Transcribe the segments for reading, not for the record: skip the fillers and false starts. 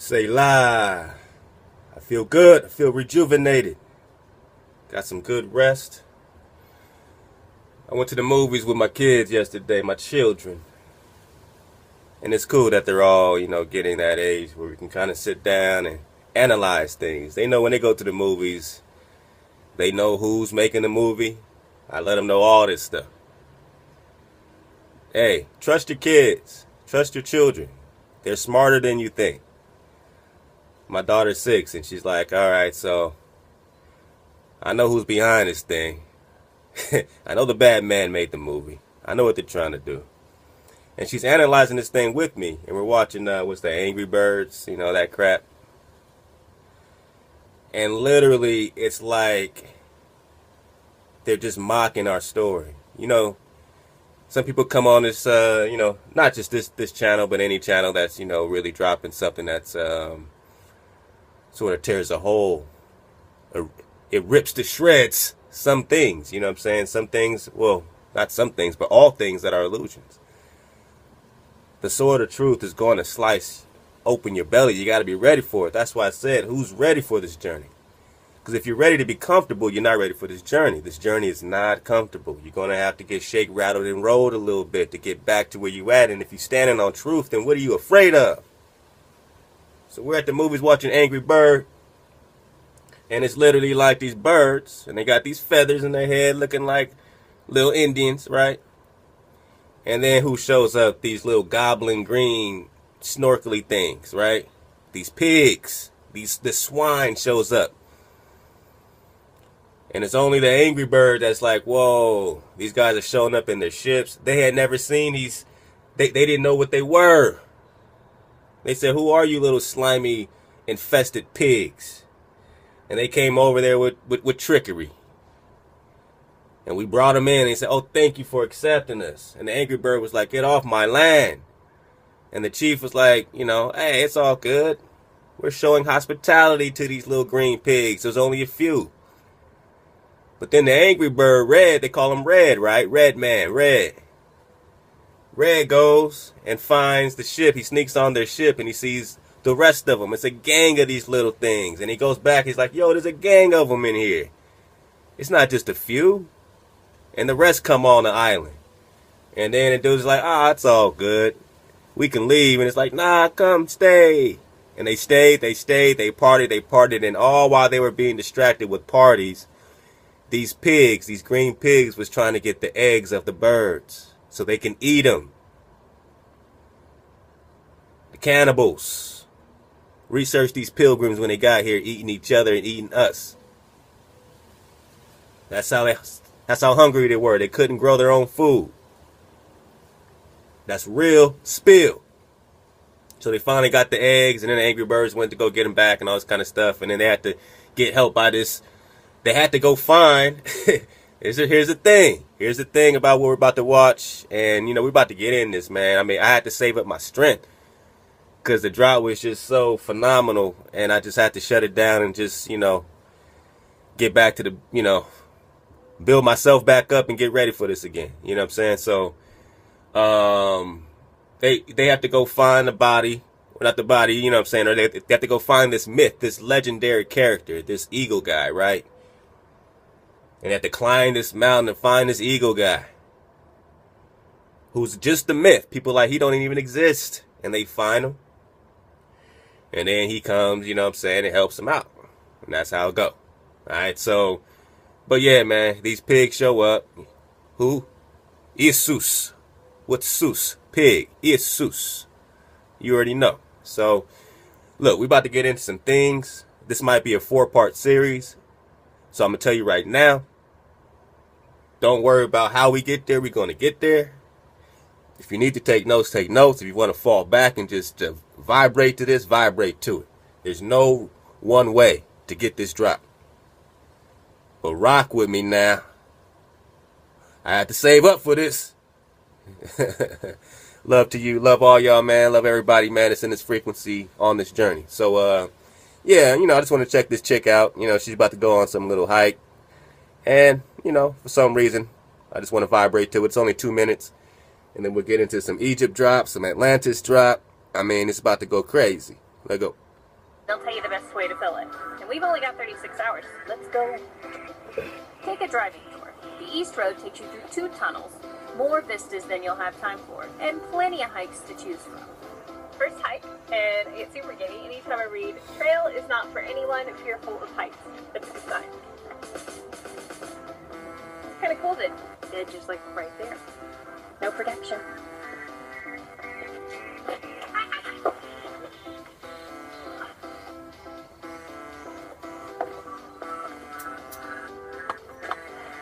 Say la. I feel good. I feel rejuvenated. Got some good rest. I went to the movies with my kids yesterday, my children. And it's cool that they're all, getting that age where we can kind of sit down and analyze things. They know when they go to the movies, they know who's making the movie. I let them know all this stuff. Hey, trust your kids. Trust your children. They're smarter than you think. My daughter's 6, and she's like, all right, so I know who's behind this thing. I know the bad man made the movie. I know what they're trying to do. And she's analyzing this thing with me, and we're watching, what's that, Angry Birds, that crap. And literally, it's like they're just mocking our story. Some people come on this, not just this channel, but any channel that's, really dropping something that's sort of tears a hole. It rips to shreds some things, you know what I'm saying? Some things, well, not some things, but all things that are illusions. The sword of truth is going to slice open your belly. You got to be ready for it. That's why I said, who's ready for this journey? Because if you're ready to be comfortable, you're not ready for this journey. This journey is not comfortable. You're going to have to get shake, rattled, and rolled a little bit to get back to where you at. And if you're standing on truth, then what are you afraid of? So we're at the movies watching Angry Bird. And it's literally like these birds. And they got these feathers in their head looking like little Indians, right? And then who shows up? These little goblin green snorkely things, right? These pigs. This swine shows up. And it's only the Angry Bird that's like, whoa, these guys are showing up in their ships. They had never seen these. They didn't know what they were. They said, who are you little slimy, infested pigs? And they came over there with trickery. And we brought them in and he said, oh, thank you for accepting us. And the Angry Bird was like, get off my land. And the chief was like, hey, it's all good. We're showing hospitality to these little green pigs. There's only a few. But then the Angry Bird, Red, they call him Red, right? Red man, Red. Red goes and finds the ship. He sneaks on their ship and he sees the rest of them. It's a gang of these little things. And he goes back. He's like, yo, there's a gang of them in here. It's not just a few. And the rest come on the island. And then the dude's like, it's all good. We can leave. And it's like, nah, come stay. And they stayed, they partied. And all while they were being distracted with parties, these pigs, these green pigs, was trying to get the eggs of the birds so they can eat them. The cannibals researched these pilgrims when they got here, eating each other and eating us. That's how hungry they were. They couldn't grow their own food. That's real spill. So they finally got the eggs, and then the Angry Birds went to go get them back and all this kind of stuff. And then they had to get help by this. They had to go find. Here's the thing. Here's the thing about what we're about to watch. And, we're about to get in this, man. I mean, I had to save up my strength because the drought was just so phenomenal. And I just had to shut it down and just, get back to the, build myself back up and get ready for this again. You know what I'm saying? So, they have to go find the body. Well, not the body, you know what I'm saying? Or they have to go find this myth, this legendary character, this eagle guy, right? And they have to climb this mountain and find this eagle guy. Who's just a myth. People like, he don't even exist. And they find him. And then he comes, you know what I'm saying, and helps them out. And that's how it go. Alright, so, but yeah, man, these pigs show up. Who? Jesus. What's Sus? Pig. Jesus. You already know. So, look, we about to get into some things. This might be a 4-part series. So I'm going to tell you right now. Don't worry about how we get there. We're going to get there. If you need to take notes, take notes. If you want to fall back and just vibrate to this, vibrate to it. There's no one way to get this drop. But rock with me now. I had to save up for this. Love to you. Love all y'all, man. Love everybody, man. It's in this frequency on this journey. So, yeah, I just want to check this chick out. She's about to go on some little hike. And, for some reason, I just want to vibrate to it. It's only 2 minutes. And then we'll get into some Egypt drop, some Atlantis drop. I mean, it's about to go crazy. Let's go. They'll tell you the best way to fill it. And we've only got 36 hours. Let's go. Take a driving tour. The East Road takes you through 2 tunnels, more vistas than you'll have time for, and plenty of hikes to choose from. First hike, and I get super giddy anytime I read, "Trail is not for anyone fearful of heights." That's the sign. It's kind of cool that the edge is like right there. No protection.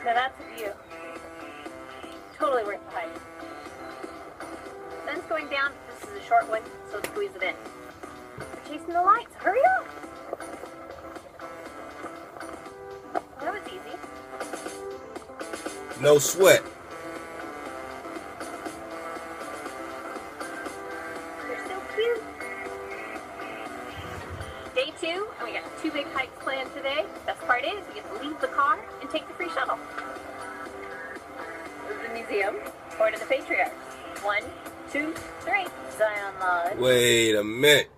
Now that's a view. Totally worth the hike. Sun's going down. This is a short one, so let's squeeze it in. We're chasing the lights. Hurry up! Well, that was easy. No sweat. They're so cute. Day 2, and we got 2 big hikes planned today. Best part is we get to leave the car and take the free shuttle. The museum, or to the patriarchs. 1, 2, 3. Zion Lodge. Wait a minute.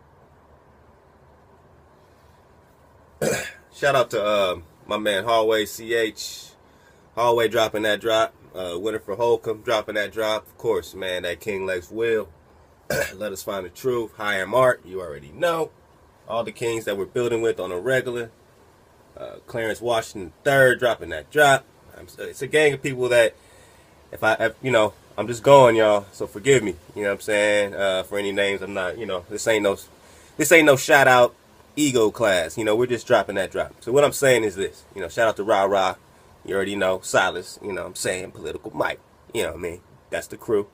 Shout out to my man Hallway CH. Hallway dropping that drop. Winifred Holcomb dropping that drop. Of course, man, that King Lex Will. Let us find the truth. Hi, I'm Art. You already know. All the kings that we're building with on a regular. Clarence Washington III dropping that drop. It's a gang of people that, if you know, I'm just going, y'all. So forgive me. You know what I'm saying? For any names, I'm not. You know, this ain't no shout out ego class. You know, we're just dropping that drop. So what I'm saying is this. You know, shout out to Rah Rah. You already know Silas. You know what I'm saying? Political Mike. You know what I mean? That's the crew.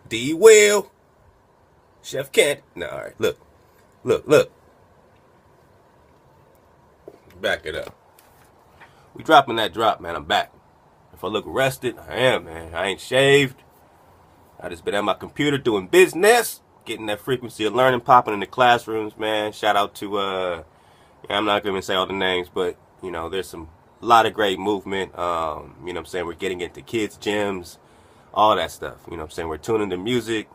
D Will. Chef Kent. No, all right. Look. Back it up. We dropping that drop, man. I'm back. If I look rested, I am, man. I ain't shaved. I just been at my computer doing business, getting that frequency of learning popping in the classrooms, man. Shout out to, I'm not going to say all the names, but, you know, there's a lot of great movement. You know what I'm saying? We're getting into kids' gyms, all that stuff. You know what I'm saying? We're tuning the music.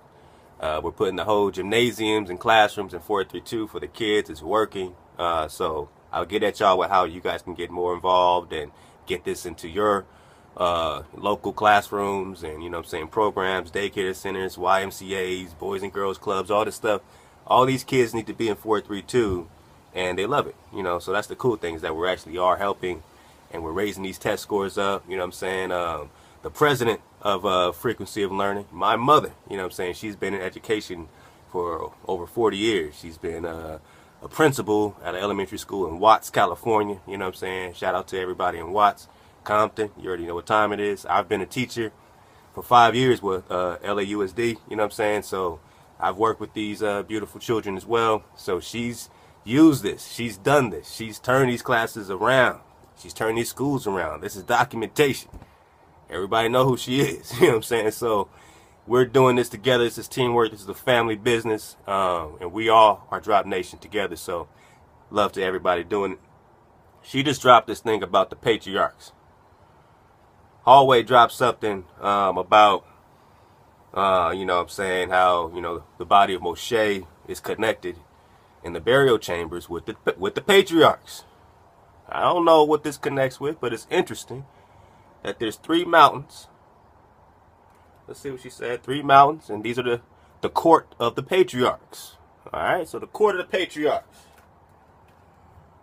We're putting the whole gymnasiums and classrooms in 432 for the kids. It's working. So I'll get at y'all with how you guys can get more involved and get this into your local classrooms and, you know what I'm saying, programs, daycare centers, YMCAs, Boys and Girls Clubs, all this stuff. All these kids need to be in 432 and they love it, you know. So that's the cool thing, is that we actually are helping and we're raising these test scores up, you know what I'm saying. The president of Frequency of Learning, my mother, you know what I'm saying, she's been in education for over 40 years. She's been a principal at an elementary school in Watts, California, you know what I'm saying. Shout out to everybody in Watts, Compton. You already know what time it is. I've been a teacher for 5 years with LAUSD, you know what I'm saying. So I've worked with these beautiful children as well. So she's used this. She's done this. She's turned these classes around. She's turned these schools around. This is documentation. Everybody know who she is, you know what I'm saying. So we're doing this together. This is teamwork. This is a family business. And we all are Drop Nation together. So love to everybody doing it. She just dropped this thing about the patriarchs. Hallway dropped something about, you know what I'm saying, how, you know, the body of Moshe is connected in the burial chambers with the patriarchs. I don't know what this connects with, but it's interesting that there's 3 mountains. Let's see what she said. 3 mountains, and these are the court of the patriarchs. All right, so the court of the patriarchs.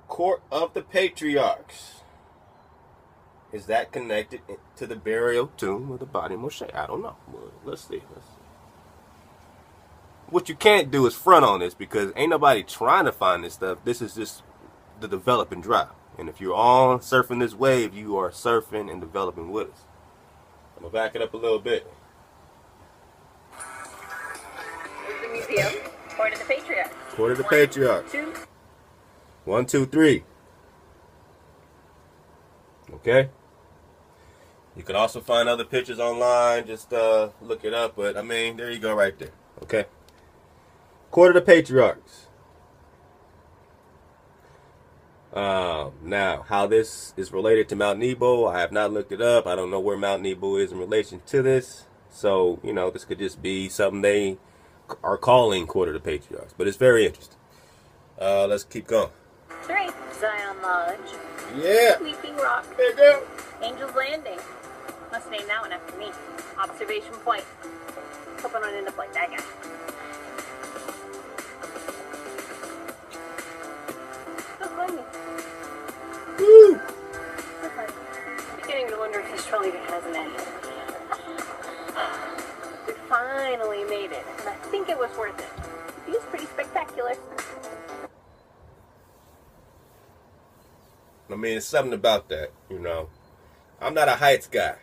Court of the patriarchs. Is that connected to the burial tomb of the body of Moshe? I don't know. Well, let's see. What you can't do is front on this, because ain't nobody trying to find this stuff. This is just the developing drop. And if you're on surfing this wave, you are surfing and developing with us. I'm going to back it up a little bit. The museum, Court of the Patriarchs. Court of the Patriarchs. 1, 2, 3. Okay. You can also find other pictures online. Just look it up. But, I mean, there you go right there. Okay. Court of the Patriarchs. Now, how this is related to Mount Nebo, I have not looked it up. I don't know where Mount Nebo is in relation to this. So, you know, this could just be something they are calling Court of the Patriarchs. But it's very interesting. Let's keep going. 3. Zion Lodge. Yeah. Sleeping Rock. There you go. Angel's Landing. Must name that one after me. Observation Point. Hope I don't end up like that guy. Don't mind me. Woo. I'm beginning to wonder if this troll even has an end. We finally made it, and I think it was worth it. The view's pretty spectacular. I mean, it's something about that, you know. I'm not a heights guy.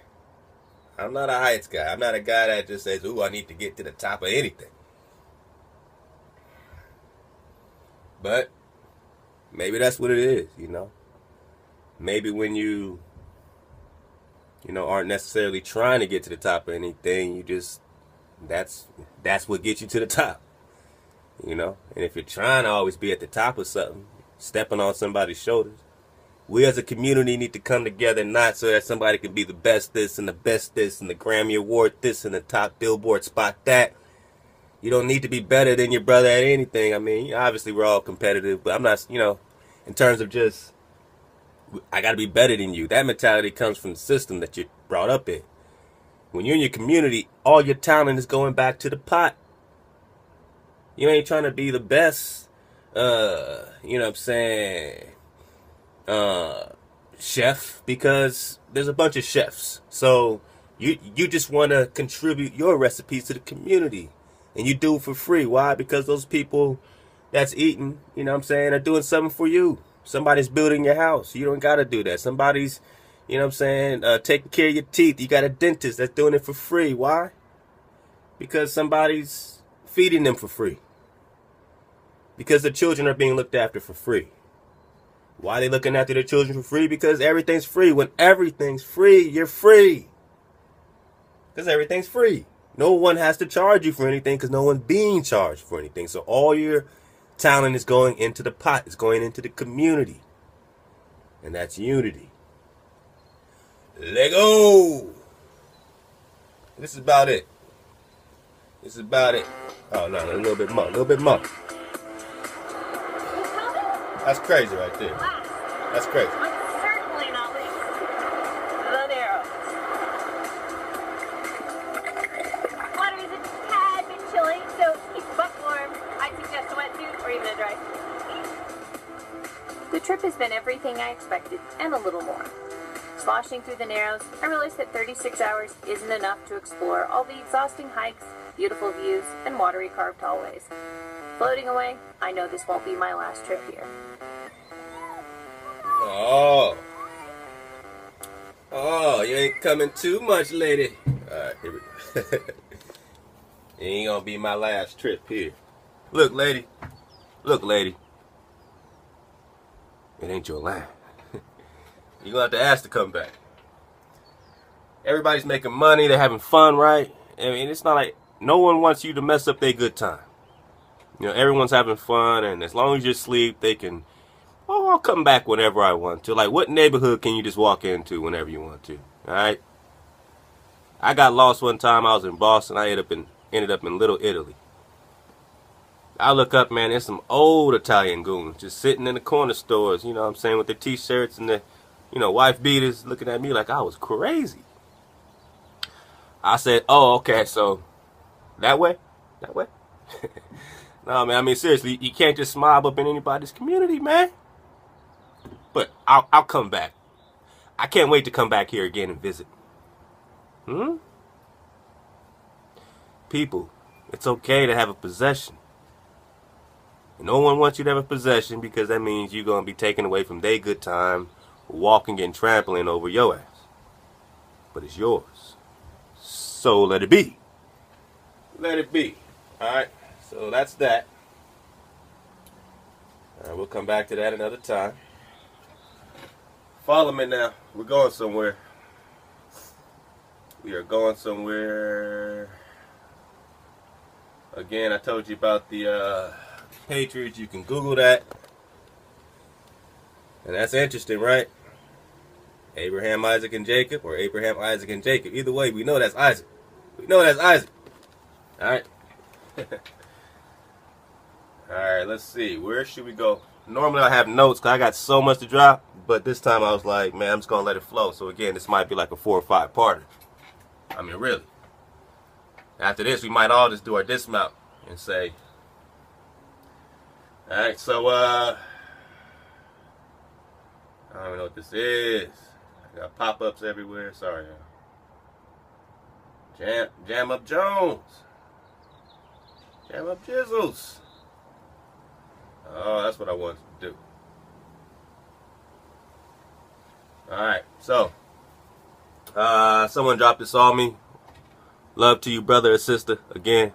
I'm not a guy that just says, ooh, I need to get to the top of anything. But maybe that's what it is, you know. Maybe when you aren't necessarily trying to get to the top of anything, you just, that's what gets you to the top, you know. And if you're trying to always be at the top of something, stepping on somebody's shoulders, we as a community need to come together, not so that somebody can be the best this and the best this and the Grammy Award this and the top Billboard spot that. You don't need to be better than your brother at anything. I mean, obviously we're all competitive, but I'm not, you know, in terms of just, I got to be better than you. That mentality comes from the system that you're brought up in. When you're in your community, all your talent is going back to the pot. You ain't trying to be the best, you know what I'm saying, chef, because there's a bunch of chefs. So you just want to contribute your recipes to the community, and you do it for free. Why? Because those people that's eating, you know what I'm saying, are doing something for you. Somebody's building your house. You don't got to do that. Somebody's, you know what I'm saying, taking care of your teeth. You got a dentist that's doing it for free. Why? Because somebody's feeding them for free. Because the children are being looked after for free. Why are they looking after their children for free? Because everything's free. When everything's free, you're free. Because everything's free. No one has to charge you for anything because no one's being charged for anything. So all your talent is going into the pot. It's going into the community. And that's unity. Lego! This is about it. This is about it. Oh, no, a little bit more. A little bit more. That's crazy right there. That's crazy. I'm certainly not least. The Narrows. Water is a tad bit chilly, so keep your butt warm. I'd suggest a wetsuit or even a dry suit. The trip has been everything I expected and a little more. Sloshing through the Narrows, I realized that 36 hours isn't enough to explore all the exhausting hikes, beautiful views, and watery carved hallways. Floating away, I know this won't be my last trip here. Oh, you ain't coming too much, lady. Alright, here we go. It ain't gonna be my last trip here. Look, lady. Look, lady. It ain't your land. You're gonna have to ask to come back. Everybody's making money, they're having fun, right? I mean, it's not like no one wants you to mess up their good time. You know, everyone's having fun, and as long as you sleep, they can, oh, I'll come back whenever I want to. Like, what neighborhood can you just walk into whenever you want to? Alright? I got lost one time. I was in Boston. I ended up in Little Italy. I look up, man, there's some old Italian goons just sitting in the corner stores, you know what I'm saying, with their t-shirts and the, you know, wife beaters, looking at me like I was crazy. I said, oh, okay, so that way? That way? No, man, I mean, seriously, you can't just mob up in anybody's community, man. But I'll come back. I can't wait to come back here again and visit. People, it's okay to have a possession. And no one wants you to have a possession because that means you're going to be taken away from their good time, walking and trampling over your ass. But it's yours. So let it be. Let it be. Alright, so that's that. We'll come back to that another time. Follow me now. We're going somewhere. We are going somewhere. Again, I told you about the Patriots. You can Google that. And that's interesting, right? Abraham, Isaac, and Jacob, or Abraham, Isaac, and Jacob. Either way, we know that's Isaac. We know that's Isaac. Alright? Alright, let's see. Where should we go? Normally I have notes because I got so much to drop. But this time I was like, man, I'm just going to let it flow. So again, this might be like a 4 or 5 parter. I mean, really. After this, we might all just do our dismount and say. Alright, so, I don't even know what this is. I got pop-ups everywhere. Sorry, Jam up Jones. Jam up Jizzles. Oh, that's what I wanted to do. Alright, so someone dropped this on me. Love to you, brother or sister. Again,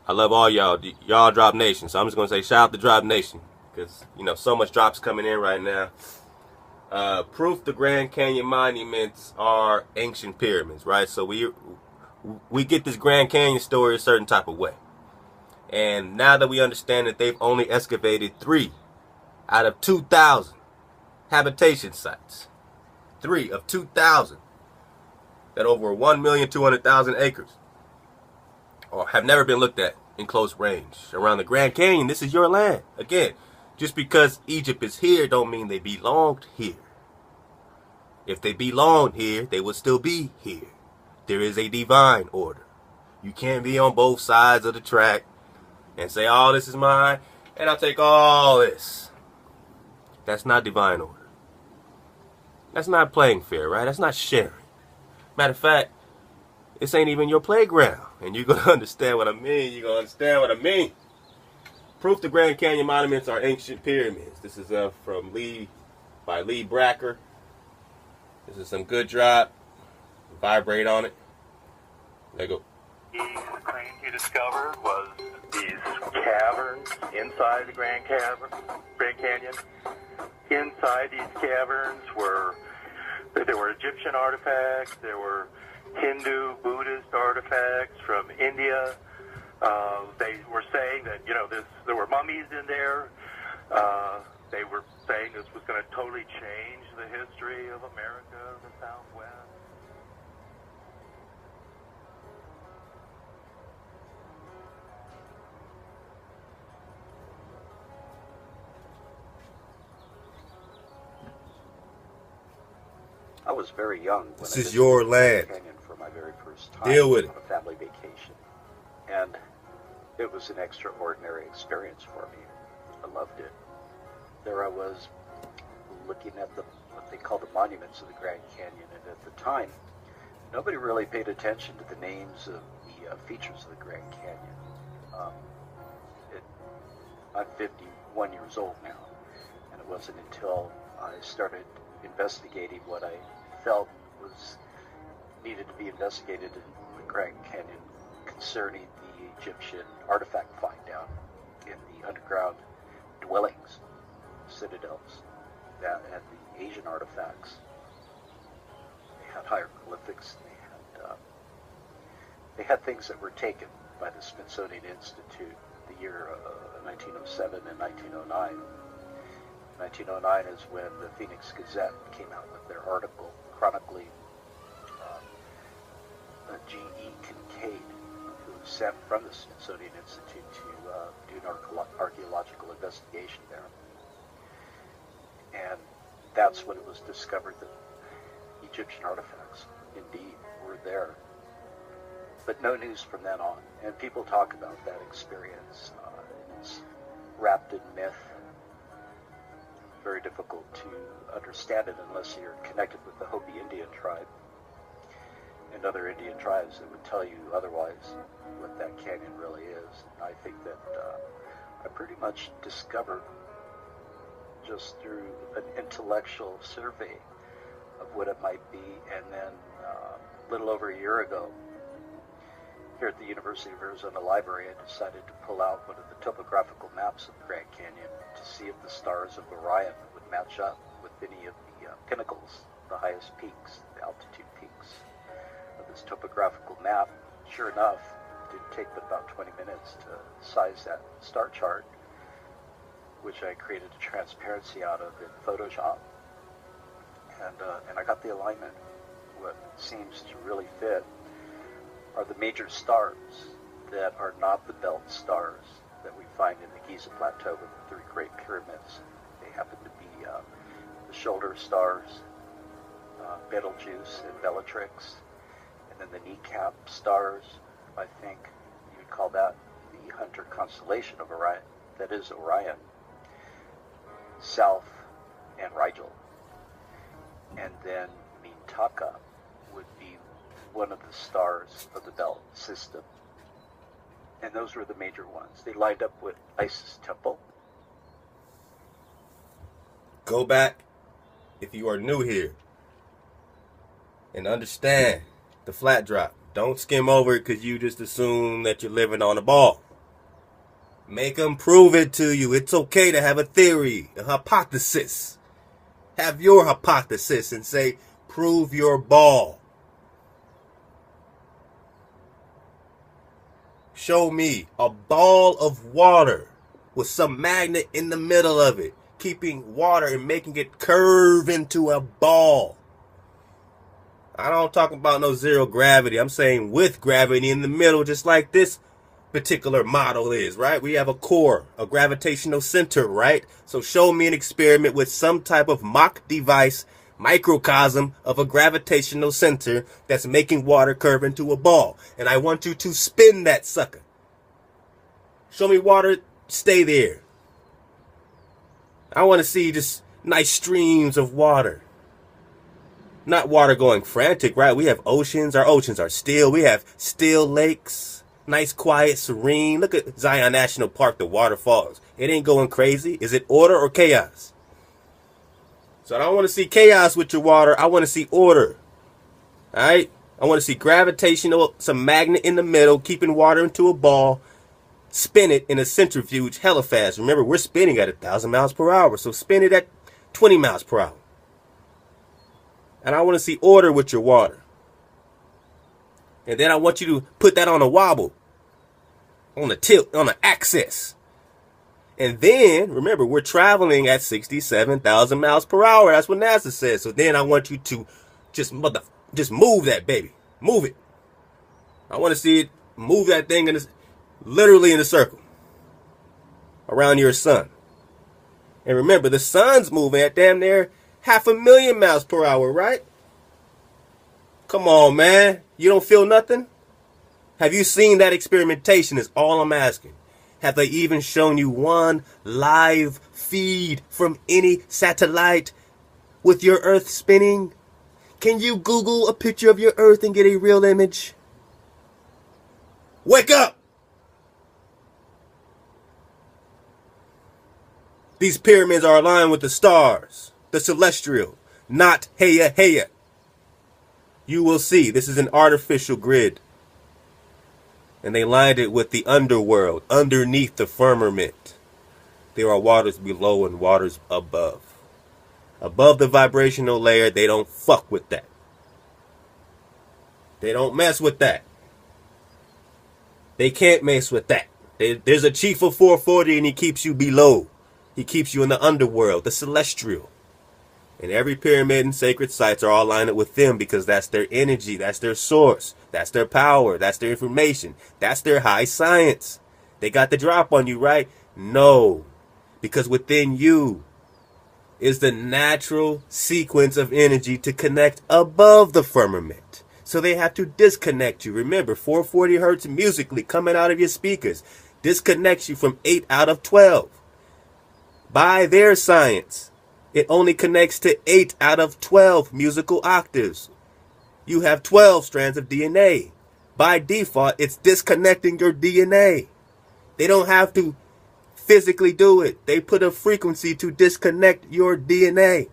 I love all y'all. Y'all Drop Nation. So I'm just gonna say shout out to Drop Nation. Because, you know, so much drops coming in right now. Proof the Grand Canyon monuments are ancient pyramids, right? So we get this Grand Canyon story a certain type of way. And now that we understand that they've only excavated 3 out of 2,000 habitation sites, 3 of 2,000, that over 1,200,000 acres or have never been looked at in close range around the Grand Canyon. This is your land. Again, just because Egypt is here don't mean they belonged here. If they belonged here, they would still be here. There is a divine order. You can't be on both sides of the track and say, oh, this is mine, and I'll take all this. That's not divine order. That's not playing fair, right? That's not sharing. Matter of fact, this ain't even your playground. And you're going to understand what I mean. You're going to understand what I mean. Proof the Grand Canyon monuments are ancient pyramids. This is from by Lee Bracker. This is some good drop. Vibrate on it. There you go. The crane he discovered was these caverns inside the Grand Canyon. Inside these caverns there were Egyptian artifacts, there were Hindu, Buddhist artifacts from India. They were saying that, you know, there were mummies in there. They were saying this was going to totally change the history of America, the Southwest. I was very young when This I is your visited land. Grand Canyon for my very first time. Deal with it. On a family vacation, and it was an extraordinary experience for me. I loved it. There I was, looking at what they call the monuments of the Grand Canyon, and at the time, nobody really paid attention to the names of the features of the Grand Canyon. I'm 51 years old now, and it wasn't until I started investigating what I felt was needed to be investigated in the Grand Canyon concerning the Egyptian artifact find down in the underground dwellings, citadels, and the Asian artifacts. They had hieroglyphics. They had things that were taken by the Smithsonian Institute the year 1907 and 1909. 1909 is when the Phoenix Gazette came out with their article chronicling G.E. Kincaid, who was sent from the Smithsonian Institute to do an archaeological investigation there. And that's when it was discovered that Egyptian artifacts indeed were there. But no news from then on. And people talk about that experience. It's wrapped in myth. Very difficult to understand it unless you're connected with the Hopi Indian tribe and other Indian tribes that would tell you otherwise what that canyon really is. And I think that I pretty much discovered just through an intellectual survey of what it might be, and then a little over a year ago, here at the University of Arizona Library, I decided to pull out one of the topographical maps of the Grand Canyon to see if the stars of Orion would match up with any of the pinnacles, the highest peaks, the altitude peaks of this topographical map. Sure enough, it didn't take but about 20 minutes to size that star chart, which I created a transparency out of in Photoshop. And I got the alignment. What seems to really fit are the major stars that are not the belt stars that we find in the Giza Plateau with the three Great Pyramids. They happen to be the shoulder stars, Betelgeuse and Bellatrix, and then the kneecap stars, I think you'd call that the Hunter constellation of Orion. That is Orion, South, and Rigel. And then Mintaka would be one of the stars of the Belt system. And those were the major ones. They lined up with Isis Temple. Go back if you are new here and understand the flat drop. Don't skim over it because you just assume that you're living on a ball. Make them prove it to you. It's okay to have a theory, a hypothesis. Have your hypothesis and say, prove your ball. Show me a ball of water with some magnet in the middle of it, keeping water and making it curve into a ball. I don't talk about no zero gravity. I'm saying with gravity in the middle, just like this particular model is, right? We have a core, a gravitational center, right? So show me an experiment with some type of mock device, microcosm of a gravitational center that's making water curve into a ball. And I want you to spin that sucker. Show me water, stay there. I want to see just nice streams of water. Not water going frantic, right? We have oceans. Our oceans are still. We have still lakes. Nice, quiet, serene. Look at Zion National Park, the waterfalls. It ain't going crazy. Is it order or chaos? So I don't want to see chaos with your water. I want to see order. All right? I want to see gravitational, some magnet in the middle, keeping water into a ball. Spin it in a centrifuge hella fast. Remember, we're spinning at 1,000 miles per hour. So spin it at 20 miles per hour. And I want to see order with your water. And then I want you to put that on a wobble. On a tilt, on an axis. And then, remember, we're traveling at 67,000 miles per hour. That's what NASA says. So then I want you to just move that baby. Move it. I want to see it move that thing literally in a circle around your sun. And remember, the sun's moving at damn near 500,000 miles per hour, right? Come on, man. You don't feel nothing? Have you seen that experimentation is all I'm asking. Have they even shown you one live feed from any satellite with your Earth spinning? Can you Google a picture of your Earth and get a real image? Wake up! These pyramids are aligned with the stars, the celestial, not heya heya. You will see this is an artificial grid. And they lined it with the underworld, underneath the firmament. There are waters below and waters above. Above the vibrational layer, they don't fuck with that. They don't mess with that. They can't mess with that. There's a chief of 440 and he keeps you below. He keeps you in the underworld, the celestial. And every pyramid and sacred sites are all lined up with them because that's their energy, that's their source, that's their power, that's their information, that's their high science. They got the drop on you, right? No, because within you is the natural sequence of energy to connect above the firmament. So they have to disconnect you. Remember, 440 hertz musically coming out of your speakers disconnects you from 8 out of 12. By their science, it only connects to 8 out of 12 musical octaves. You have 12 strands of DNA. By default, it's disconnecting your DNA. They don't have to physically do it. They put a frequency to disconnect your DNA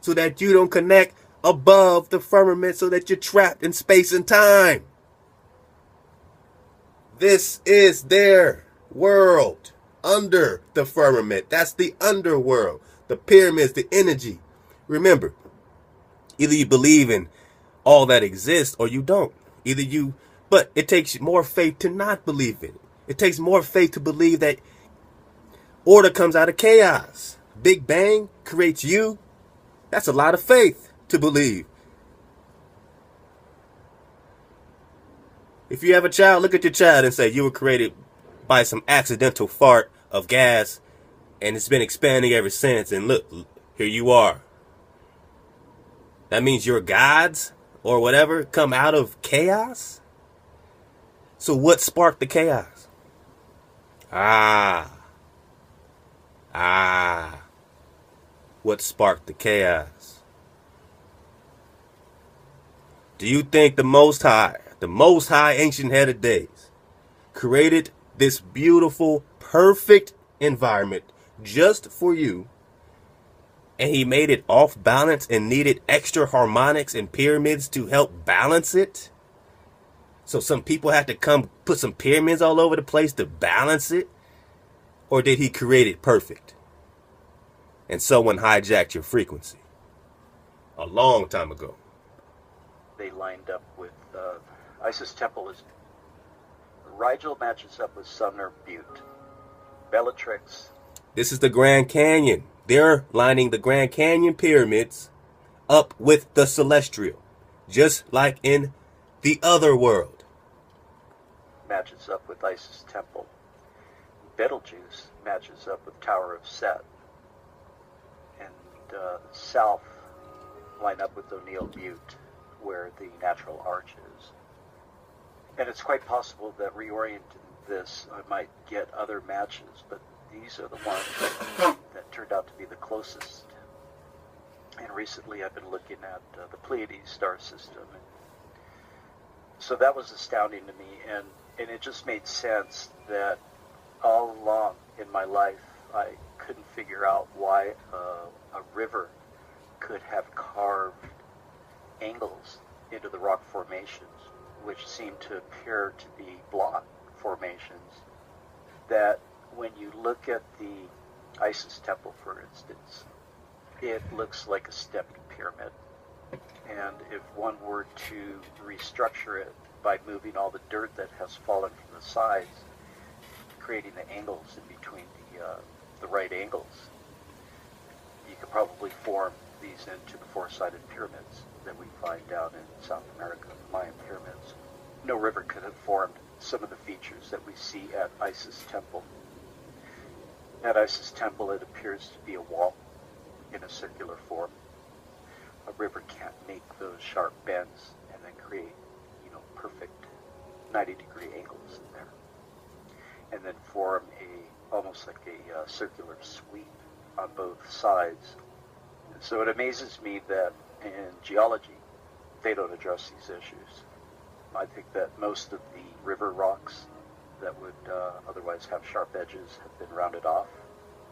so that you don't connect above the firmament so that you're trapped in space and time. This is their world under the firmament. That's the underworld. The pyramids, the energy. Remember, either you believe in all that exists or you don't. But it takes more faith to not believe in it. It takes more faith to believe that order comes out of chaos. Big Bang creates you. That's a lot of faith to believe. If you have a child, look at your child and say you were created by some accidental fart of gas, and it's been expanding ever since. And look, here you are. That means your gods or whatever come out of chaos? So what sparked the chaos? What sparked the chaos? Do you think the Most High ancient head of days, created this beautiful, perfect environment just for you, and he made it off balance and needed extra harmonics and pyramids to help balance it? So some people had to come put some pyramids all over the place to balance it? Or did he create it perfect? And someone hijacked your frequency a long time ago. They lined up with Isis Temple. Rigel matches up with Sumner Butte. Bellatrix. This is the Grand Canyon. They're lining the Grand Canyon pyramids up with the celestial, just like in the other world. Matches up with Isis Temple. Betelgeuse matches up with Tower of Set. And south line up with O'Neill Butte, where the natural arch is. And it's quite possible that reorienting this, I might get other matches, but these are the ones that turned out to be the closest. And recently I've been looking at the Pleiades star system. And so that was astounding to me, and it just made sense that all along in my life I couldn't figure out why a river could have carved angles into the rock formations, which seem to appear to be block formations, that when you look at the Isis Temple, for instance, it looks like a stepped pyramid. And if one were to restructure it by moving all the dirt that has fallen from the sides, creating the angles in between the right angles, you could probably form these into the four-sided pyramids that we find down in South America, the Mayan pyramids. No river could have formed some of the features that we see at Isis Temple. At Isis Temple, it appears to be a wall in a circular form. A river can't make those sharp bends and then create, perfect 90-degree angles in there, and then form almost like a circular sweep on both sides. And so it amazes me that in geology, they don't address these issues. I think that most of the river rocks that would otherwise have sharp edges have been rounded off.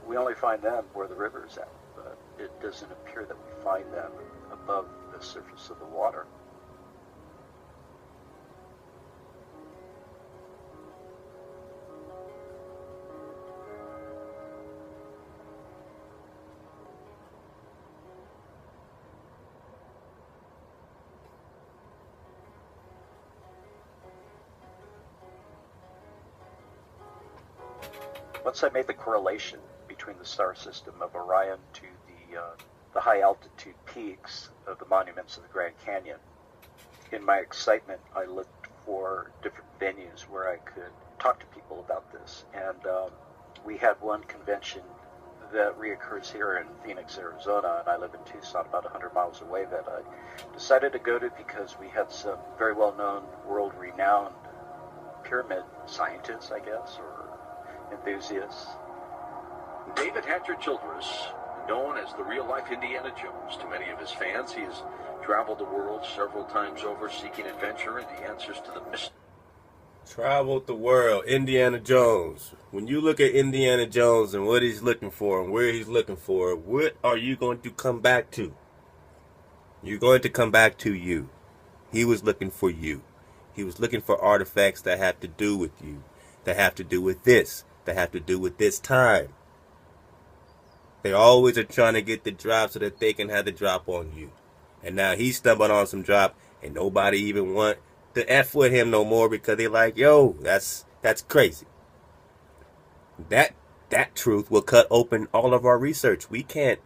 We only find them where the river is at, but it doesn't appear that we find them above the surface of the water. Once I made the correlation between the star system of Orion to the high altitude peaks of the monuments of the Grand Canyon, in my excitement I looked for different venues where I could talk to people about this. And we had one convention that reoccurs here in Phoenix, Arizona, and I live in Tucson, about 100 miles away, that I decided to go to because we had some very well-known, world-renowned pyramid scientists, I guess, or enthusiasts. David Hatcher Childress, known as the real-life Indiana Jones to many of his fans, he has traveled the world several times over seeking adventure and the answers to the mystery. Traveled the world, Indiana Jones. When you look at Indiana Jones and what he's looking for and where he's looking for, what are you going to come back to? You're going to come back to you. He was looking for you. He was looking for artifacts that have to do with you, that have to do with this, that have to do with this time. They always are trying to get the drop so that they can have the drop on you. And now he stumbled on some drop and nobody even want to F with him no more because they're like, yo, that's crazy. That truth will cut open all of our research. We can't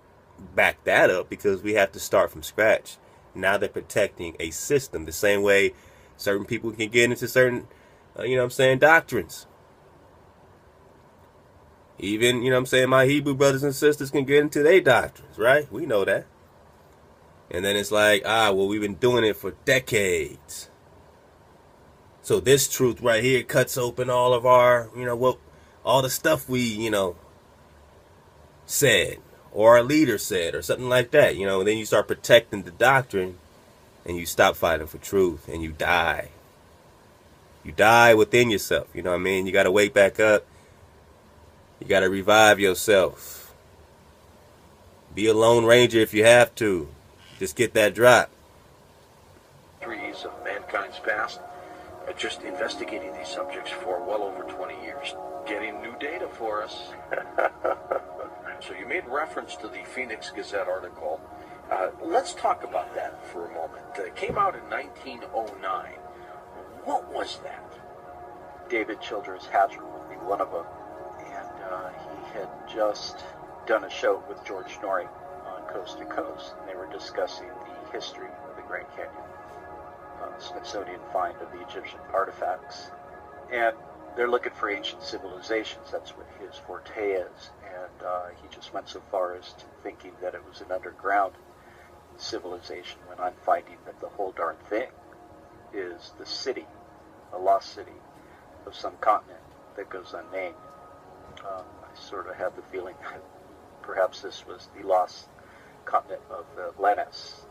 back that up because we have to start from scratch. Now they're protecting a system the same way certain people can get into certain, doctrines. Even, you know what I'm saying, my Hebrew brothers and sisters can get into their doctrines, right? We know that. And then it's like, well, we've been doing it for decades. So this truth right here cuts open all of our, all the stuff we, said, or our leader said, or something like that, and then you start protecting the doctrine, and you stop fighting for truth, and you die. You die within yourself, you know what I mean? You got to wake back up. You got to revive yourself. Be a lone ranger if you have to. Just get that drop. Trees of mankind's past, just investigating these subjects for well over 20 years, getting new data for us. So you made reference to the Phoenix Gazette article. Let's talk about that for a moment. It came out in 1909. What was that? David Childress Hatcher would be one of them. And he had just done a show with George Norrie on Coast to Coast, and they were discussing the history of the Grand Canyon, Smithsonian find of the Egyptian artifacts. And they're looking for ancient civilizations. That's what his forte is. And he just went so far as to thinking that it was an underground civilization, when I'm finding that the whole darn thing is the city, a lost city of some continent that goes unnamed. I sort of have the feeling that perhaps this was the lost continent of Atlantis.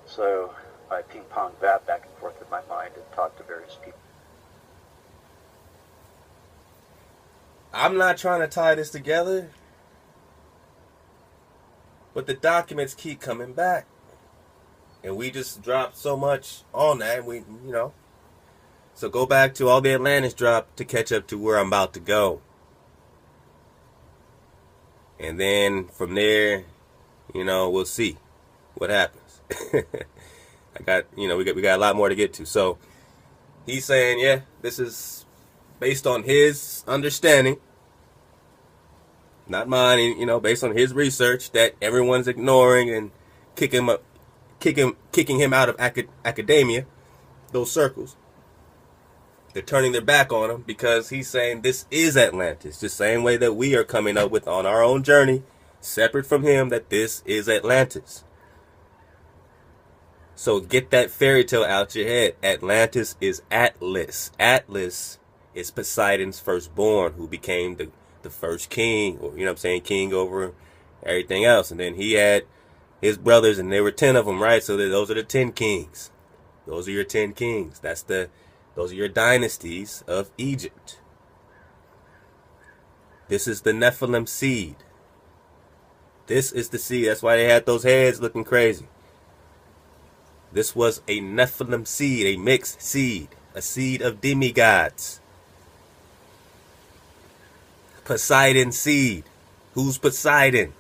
So I ping-ponged that back and forth in my mind and talked to various people. I'm not trying to tie this together, but the documents keep coming back. And we just dropped so much on that, So go back to all the Atlantis drop to catch up to where I'm about to go. And then from there, we'll see what happens. we got a lot more to get to. So he's saying, yeah, this is based on his understanding, not mine, based on his research that everyone's ignoring and kicking him out of academia, those circles. They're turning their back on him because he's saying this is Atlantis. The same way that we are coming up with on our own journey, separate from him, that this is Atlantis. So get that fairy tale out your head. Atlantis is Atlas. Atlas is Poseidon's firstborn, who became the first king, or king over everything else. And then he had his brothers, and there were 10 of them, right? So those are the 10 kings. Those are your 10 kings. Those are your dynasties of Egypt. This is the Nephilim seed. This is the seed. That's why they had those heads looking crazy. This was a Nephilim seed, a mixed seed, a seed of demigods. Poseidon seed. Who's Poseidon?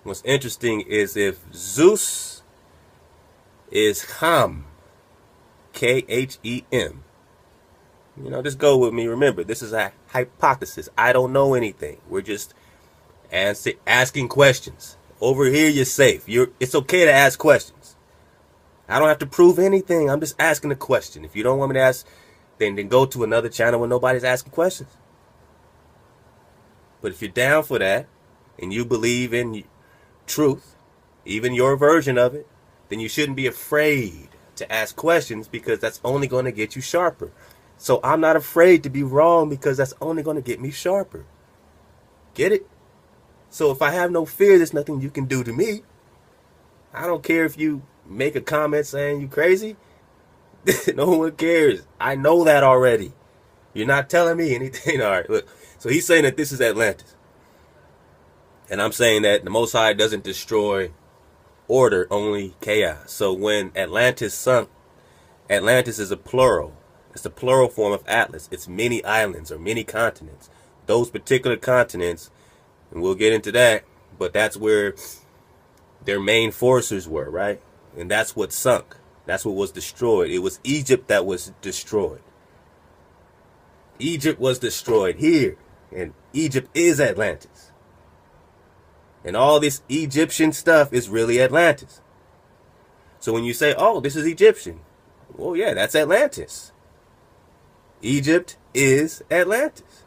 What's interesting is if Zeus is Ham, Khem, just go with me. Remember, this is a hypothesis. I don't know anything. We're just asking questions. Over here, you're safe. It's okay to ask questions. I don't have to prove anything. I'm just asking a question. If you don't want me to ask, then go to another channel where nobody's asking questions. But if you're down for that, and you believe in truth, even your version of it, then you shouldn't be afraid to ask questions, because that's only going to get you sharper. So I'm not afraid to be wrong, because that's only going to get me sharper. Get it? So if I have no fear, there's nothing you can do to me. I don't care if you make a comment saying you crazy. No one cares. I know that already. You're not telling me anything. All right, look. So he's saying that this is Atlantis. And I'm saying that the Most High doesn't destroy order, only chaos. So when Atlantis sunk, Atlantis is a plural. It's the plural form of Atlas. It's many islands or many continents. Those particular continents, and we'll get into that, but that's where their main forces were, right? And that's what sunk. That's what was destroyed. It was Egypt that was destroyed. Egypt was destroyed here. And Egypt is Atlantis. And all this Egyptian stuff is really Atlantis. So when you say, oh, this is Egyptian, well, yeah, that's Atlantis. Egypt is Atlantis.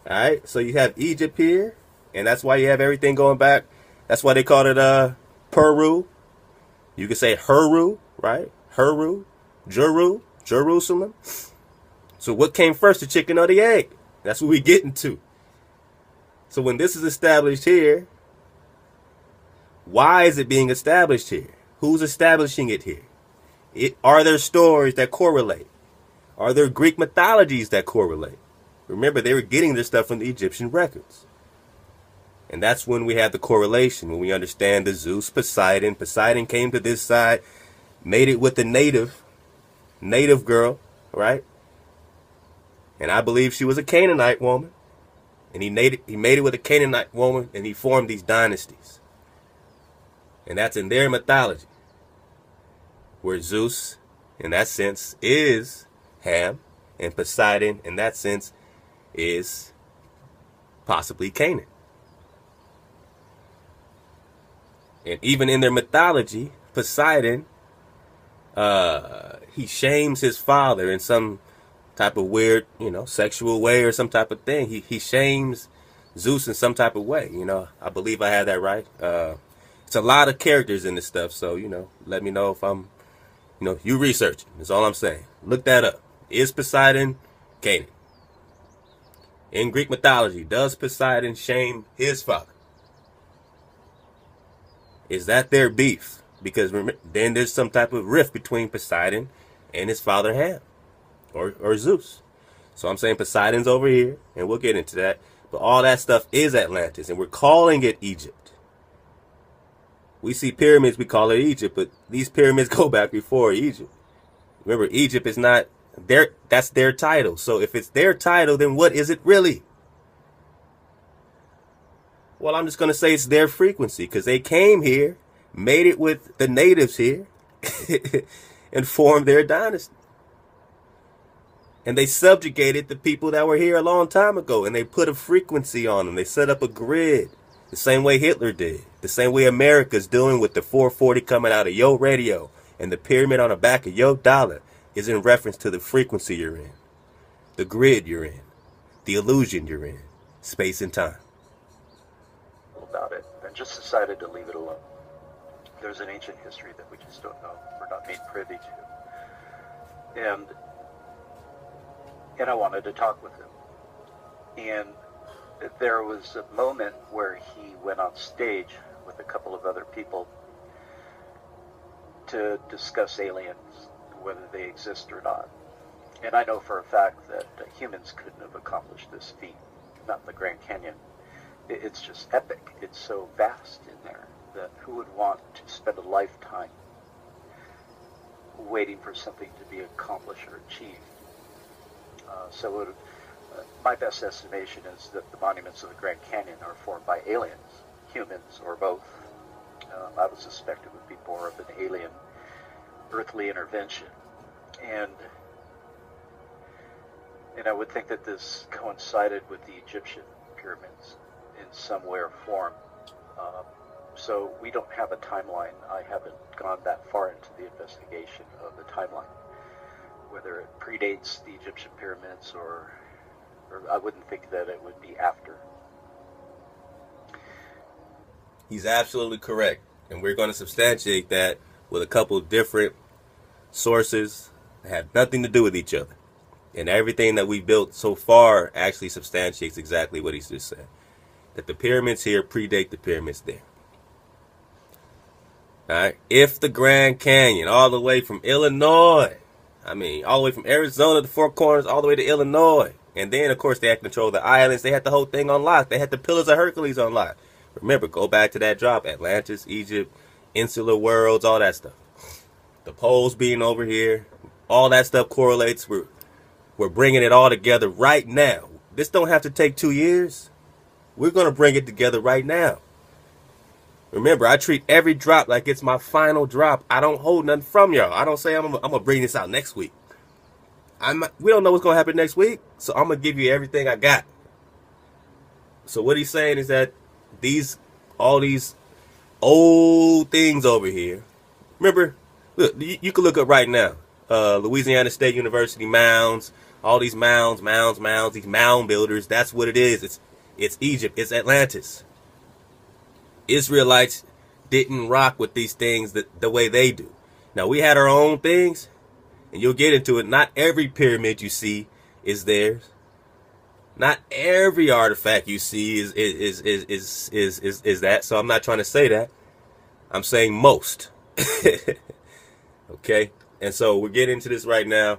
All right, so you have Egypt here, and that's why you have everything going back. That's why they call it Peru. You could say Heru, right? Heru, Jerusalem. So what came first, the chicken or the egg? That's what we getting to. So when this is established here, why is it being established here? Who's establishing it here? Are there stories that correlate? Are there Greek mythologies that correlate? Remember, they were getting this stuff from the Egyptian records. And that's when we have the correlation, when we understand the Zeus, Poseidon. Poseidon came to this side, made it with the native girl, right? And I believe she was a Canaanite woman. And he made it with a Canaanite woman, and he formed these dynasties. And that's in their mythology, where Zeus, in that sense, is Ham, and Poseidon, in that sense, is possibly Canaan. And even in their mythology, Poseidon, he shames his father in some type of weird, sexual way or some type of thing. He shames Zeus in some type of way. I believe I have that right. It's a lot of characters in this stuff, so, let me know if I'm, you research it. That's all I'm saying. Look that up. Is Poseidon Canaan? In Greek mythology, does Poseidon shame his father? Is that their beef? Because then there's some type of rift between Poseidon and his father Ham, or Zeus. So I'm saying Poseidon's over here, and we'll get into that. But all that stuff is Atlantis, and we're calling it Egypt. We see pyramids, we call it Egypt, but these pyramids go back before Egypt. Remember, Egypt is not that's their title. So if it's their title, then what is it really? Well, I'm just going to say it's their frequency, because they came here, made it with the natives here, and formed their dynasty. And they subjugated the people that were here a long time ago, and they put a frequency on them. They set up a grid, the same way Hitler did, the same way America's doing with the 440 coming out of your radio, and the pyramid on the back of your dollar is in reference to the frequency you're in, the grid you're in, the illusion you're in, space and time. About it, and just decided to leave it alone. There's an ancient history that we just don't know, we're not made privy to. And I wanted to talk with him. And there was a moment where he went on stage with a couple of other people to discuss aliens, whether they exist or not. And I know for a fact that humans couldn't have accomplished this feat, not in the Grand Canyon. It's just epic. It's so vast in there that who would want to spend a lifetime waiting for something to be accomplished or achieved? My best estimation is that the monuments of the Grand Canyon are formed by aliens, humans, or both. I would suspect it would be more of an alien earthly intervention. And I would think that this coincided with the Egyptian pyramids in some way or form. So we don't have a timeline. I haven't gone that far into the investigation of the timeline, whether it predates the Egyptian pyramids or I wouldn't think that it would be after. He's absolutely correct. And we're going to substantiate that with a couple of different sources that have nothing to do with each other. And everything that we built so far actually substantiates exactly what he just said. That the pyramids here predate the pyramids there. Alright? If the Grand Canyon, all the way from Illinois, all the way from Arizona to Four Corners, all the way to Illinois. And then, of course, they had control of the islands. They had the whole thing on lock. They had the Pillars of Hercules on lock. Remember, go back to that drop. Atlantis, Egypt, insular worlds, all that stuff. The poles being over here. All that stuff correlates. We're bringing it all together right now. This don't have to take 2 years. We're going to bring it together right now. Remember, I treat every drop like it's my final drop. I don't hold nothing from y'all. I don't say I'm going to bring this out next week. We don't know what's going to happen next week, so I'm going to give you everything I got. So what he's saying is that all these old things over here, remember, look, you can look up right now. Louisiana State University mounds, all these mounds, these mound builders. That's what it is. It's Egypt. It's Atlantis. Israelites didn't rock with these things the way they do. Now, we had our own things, and you'll get into it. Not every pyramid you see is theirs. Not every artifact you see is that. So I'm not trying to say that. I'm saying most. Okay? And so we're getting into this right now.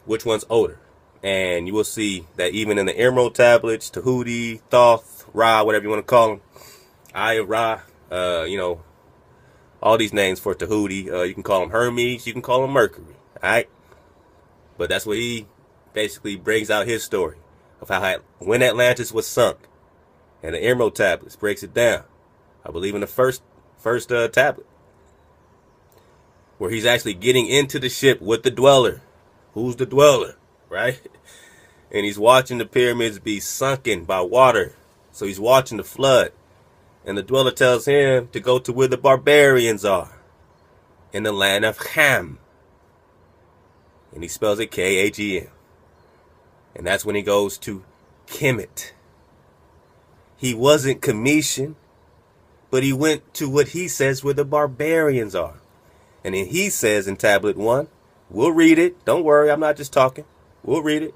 Which one's older? And you will see that even in the Emerald tablets, Tahuti, Thoth, Ra, whatever you want to call them, Eye of Ra, all these names for Tahuti. You can call him Hermes, you can call him Mercury. Alright? But that's what he basically brings out his story of how when Atlantis was sunk. And the Emerald tablets breaks it down. I believe in the first tablet. Where he's actually getting into the ship with the dweller. Who's the dweller? Right? And he's watching the pyramids be sunken by water. So he's watching the flood. And the dweller tells him to go to where the barbarians are. In the land of Ham. And he spells it K-H-E-M. And that's when he goes to Kemet. He wasn't Cometian, but he went to what he says where the barbarians are. And then he says in tablet 1, we'll read it. Don't worry, I'm not just talking. We'll read it.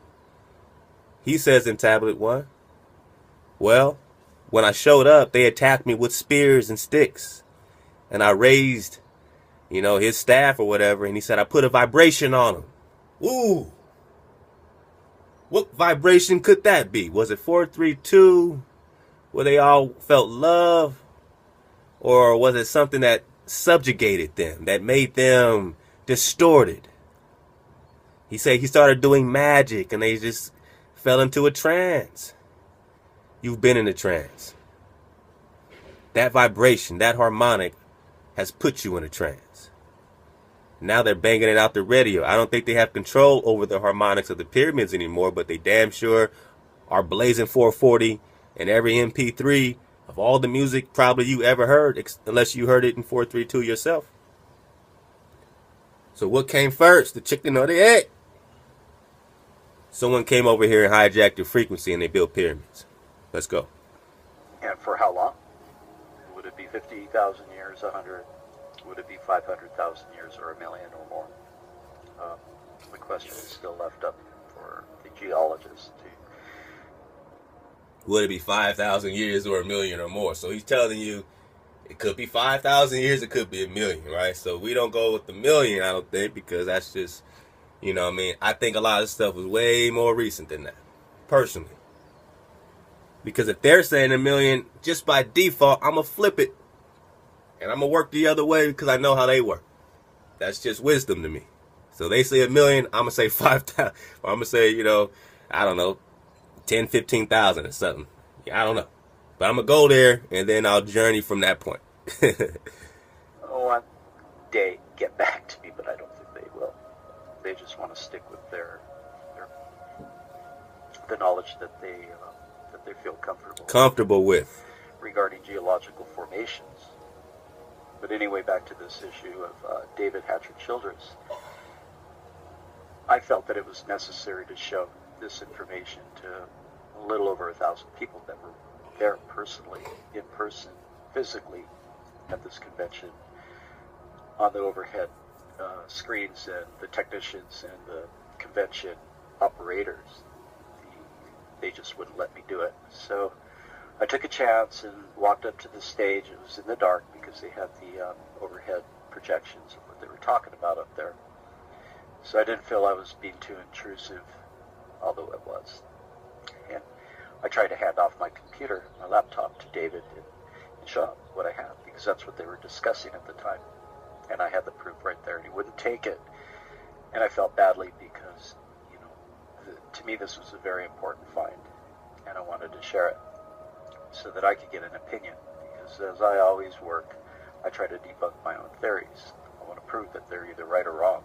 He says in tablet 1, well, when I showed up, they attacked me with spears and sticks. And I raised, his staff or whatever. And he said, I put a vibration on him. Ooh. What vibration could that be? Was it 432? Where they all felt love? Or was it something that subjugated them, that made them distorted? He said he started doing magic and they just fell into a trance. You've been in a trance. That vibration, that harmonic has put you in a trance. Now they're banging it out the radio. I don't think they have control over the harmonics of the pyramids anymore, but they damn sure are blazing 440 and every MP3 of all the music probably you ever heard, unless you heard it in 432 yourself. So what came first, the chicken or the egg? Someone came over here and hijacked the frequency and they built pyramids. Let's go. And for how long? Would it be 50,000 years, 100? Would it be 500,000 years or 1 million or more? The question is still left up for the geologists to... Would it be 5,000 years or 1 million or more? So he's telling you it could be 5,000 years, it could be 1 million, right? So we don't go with the million, I don't think, because that's just, I think a lot of stuff was way more recent than that, personally. Because if they're saying 1 million, just by default, I'm going to flip it. And I'm going to work the other way because I know how they work. That's just wisdom to me. So they say 1 million, I'm going to say 5,000. I'm going to say, I don't know, 10, 15,000 or something. I don't know. But I'm going to go there and then I'll journey from that point. One day get back to me, but I don't think they will. They just want to stick with the knowledge that they feel comfortable with regarding geological formations. But anyway, back to this issue of David Hatcher Childress. I felt that it was necessary to show this information to a little over 1,000 people that were there personally, in person, physically at this convention, on the overhead screens, and the technicians and the convention operators. They just wouldn't let me do it. So I took a chance and walked up to the stage. It was in the dark because they had the overhead projections of what they were talking about up there. So I didn't feel I was being too intrusive, although it was. And I tried to hand off my computer, my laptop, to David and show him what I had, because that's what they were discussing at the time. And I had the proof right there, and he wouldn't take it. And I felt badly because, to me this was a very important find, and I wanted to share it so that I could get an opinion, because as I always work, I try to debunk my own theories. I want to prove that they're either right or wrong.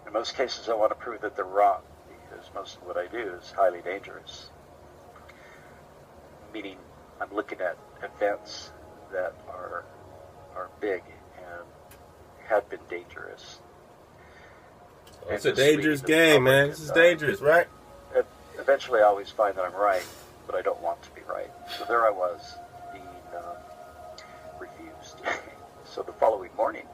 In most cases, I want to prove that they're wrong, because most of what I do is highly dangerous. Meaning, I'm looking at events that are big and had been dangerous. It's a dangerous game, man. This is dangerous, right? Eventually, I always find that I'm right, but I don't want to be right. So there I was, being refused. So the following morning,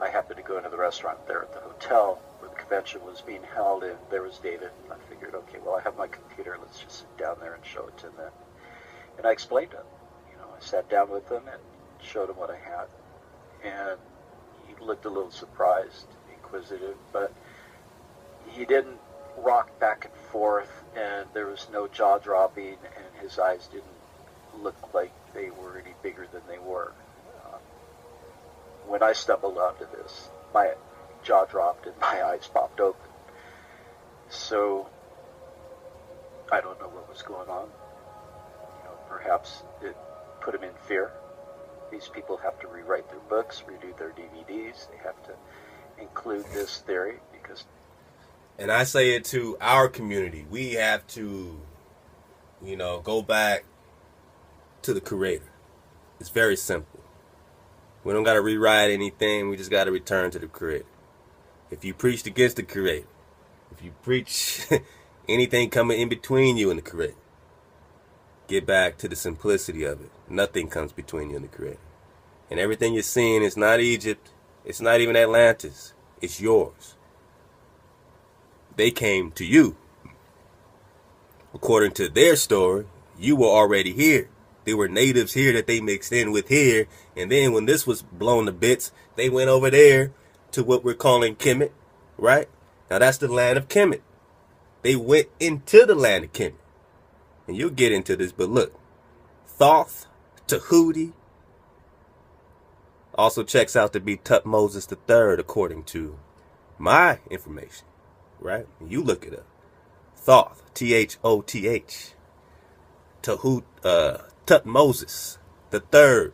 I happened to go into the restaurant there at the hotel where the convention was being held, and there was David. And I figured, okay, well, I have my computer. Let's just sit down there and show it to them. And I explained to him. I sat down with him and showed him what I had. And he looked a little surprised, inquisitive, but he didn't rock back and forth, and there was no jaw dropping, and his eyes didn't look like they were any bigger than they were. When I stumbled onto this, my jaw dropped and my eyes popped open. So I don't know what was going on. Perhaps it put him in fear. These people have to rewrite their books, redo their DVDs. They have to include this theory because... And I say it to our community. We have to, go back to the Creator. It's very simple. We don't got to rewrite anything. We just got to return to the Creator. If you preached against the Creator, if you preach anything coming in between you and the Creator, get back to the simplicity of it. Nothing comes between you and the Creator. And everything you're seeing is not Egypt. It's not even Atlantis. It's yours. They came to you. According to their story, you were already here. There were natives here that they mixed in with here. And then when this was blown to bits, they went over there to what we're calling Kemet, right? Now that's the land of Kemet. They went into the land of Kemet. And you'll get into this, but look. Thoth, Tahuti, also checks out to be Tutmosis III, according to my information, right? You look it up. Thoth, Thoth, Tutmosis III.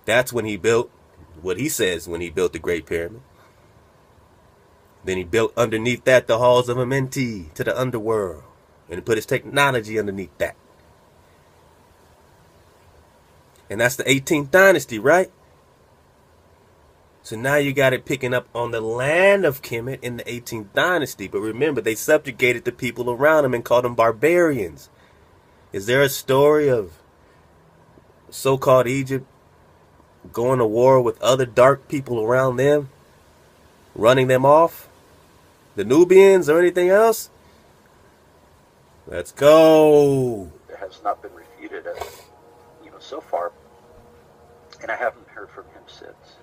That's when he built what he says when he built the Great Pyramid. Then he built underneath that the halls of Amenti to the underworld. And he put his technology underneath that. And that's the 18th dynasty, right? So now you got it picking up on the land of Kemet in the 18th dynasty. But remember, they subjugated the people around them and called them barbarians. Is there a story of so-called Egypt going to war with other dark people around them? Running them off? The Nubians or anything else? Let's go. It has not been refuted, so far, and I haven't heard from him since.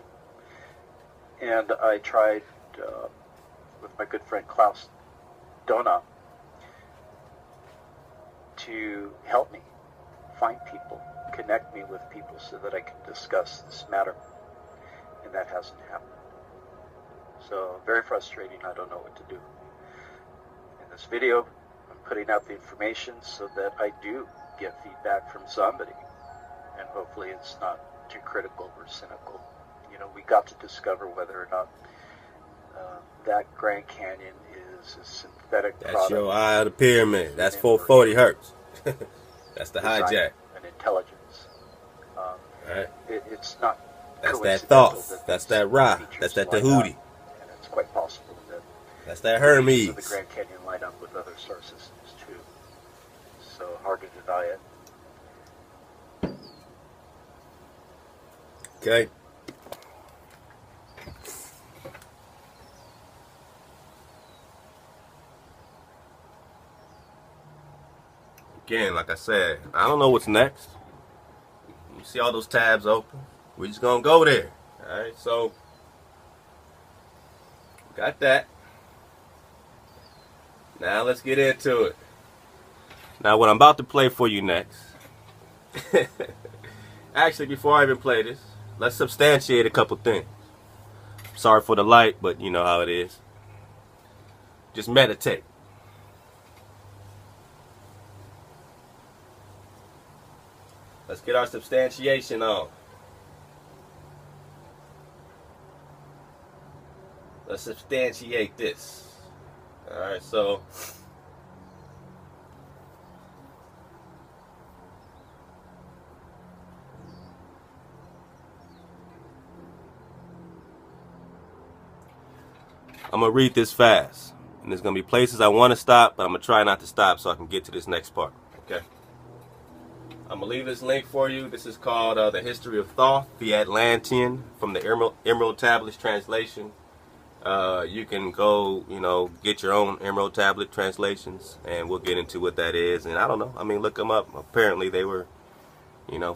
And I tried with my good friend Klaus Dona to help me find people, connect me with people so that I can discuss this matter, and that hasn't happened. So very frustrating. I don't know what to do. In this video, I'm putting out the information so that I do get feedback from somebody, and hopefully it's not too critical or cynical. We got to discover whether or not that Grand Canyon is a synthetic That's product. your eye of the pyramid. That's 440 hertz. That's the hijack. An intelligence. Right. It's not. That's that Thoth. That's that Ra. That's that Tahuti. And it's quite possible that that's that Hermes. the Grand Canyon line up with other solar systems too. So hard to deny it. Okay. Again, like I said, I don't know what's next. You see all those tabs open? We're just gonna go there. Alright, so got that. Now let's get into it. Now what I'm about to play for you next. Actually, before I even play this, let's substantiate a couple things. Sorry for the light, but you know how it is. Just meditate. Let's get our substantiation on. Let's substantiate this. Alright, so I'm going to read this fast. And there's going to be places I want to stop, but I'm going to try not to stop so I can get to this next part. Okay? I'm going to leave this link for you. This is called The History of Thoth, the Atlantean, from the Emerald Tablets translation. You can go, get your own Emerald Tablet translations, and we'll get into what that is. And I don't know. I mean, look them up. Apparently they were,